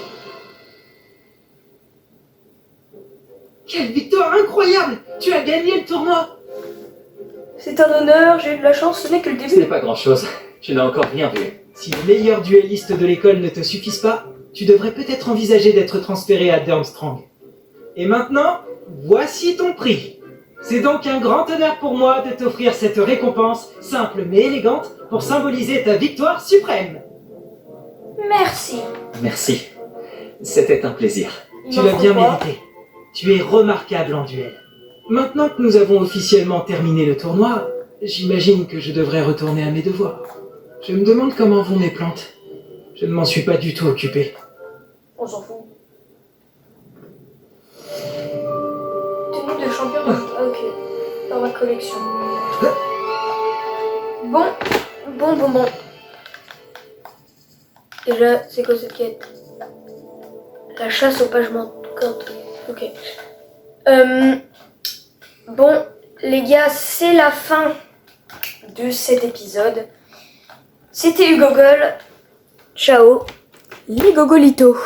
Speaker 13: Quelle victoire incroyable! Tu as gagné le tournoi!
Speaker 1: C'est un honneur, j'ai eu de la chance, ce n'est que le
Speaker 5: Ce n'est
Speaker 1: début.
Speaker 5: pas grand-chose. Tu n'as encore rien vu.
Speaker 13: Si les meilleurs duellistes de l'école ne te suffisent pas, tu devrais peut-être envisager d'être transféré à Durmstrang. Et maintenant, voici ton prix. C'est donc un grand honneur pour moi de t'offrir cette récompense, simple mais élégante, pour symboliser ta victoire suprême.
Speaker 1: Merci.
Speaker 5: Merci. C'était un plaisir.
Speaker 13: Tu l'as bien mérité. Tu es remarquable en duel. Maintenant que nous avons officiellement terminé le tournoi, j'imagine que je devrais retourner à mes devoirs. Je me demande comment vont mes plantes. Je ne m'en suis pas du tout occupé.
Speaker 1: On s'en fout. Tenue de champion de... Ah, ok. Dans ma collection. Bon. Déjà, c'est quoi cette quête? La chasse aux pages manquantes. Ok. Bon, les gars, c'est la fin de cet épisode. C'était Hugo Gogol. Ciao, les gogolitos.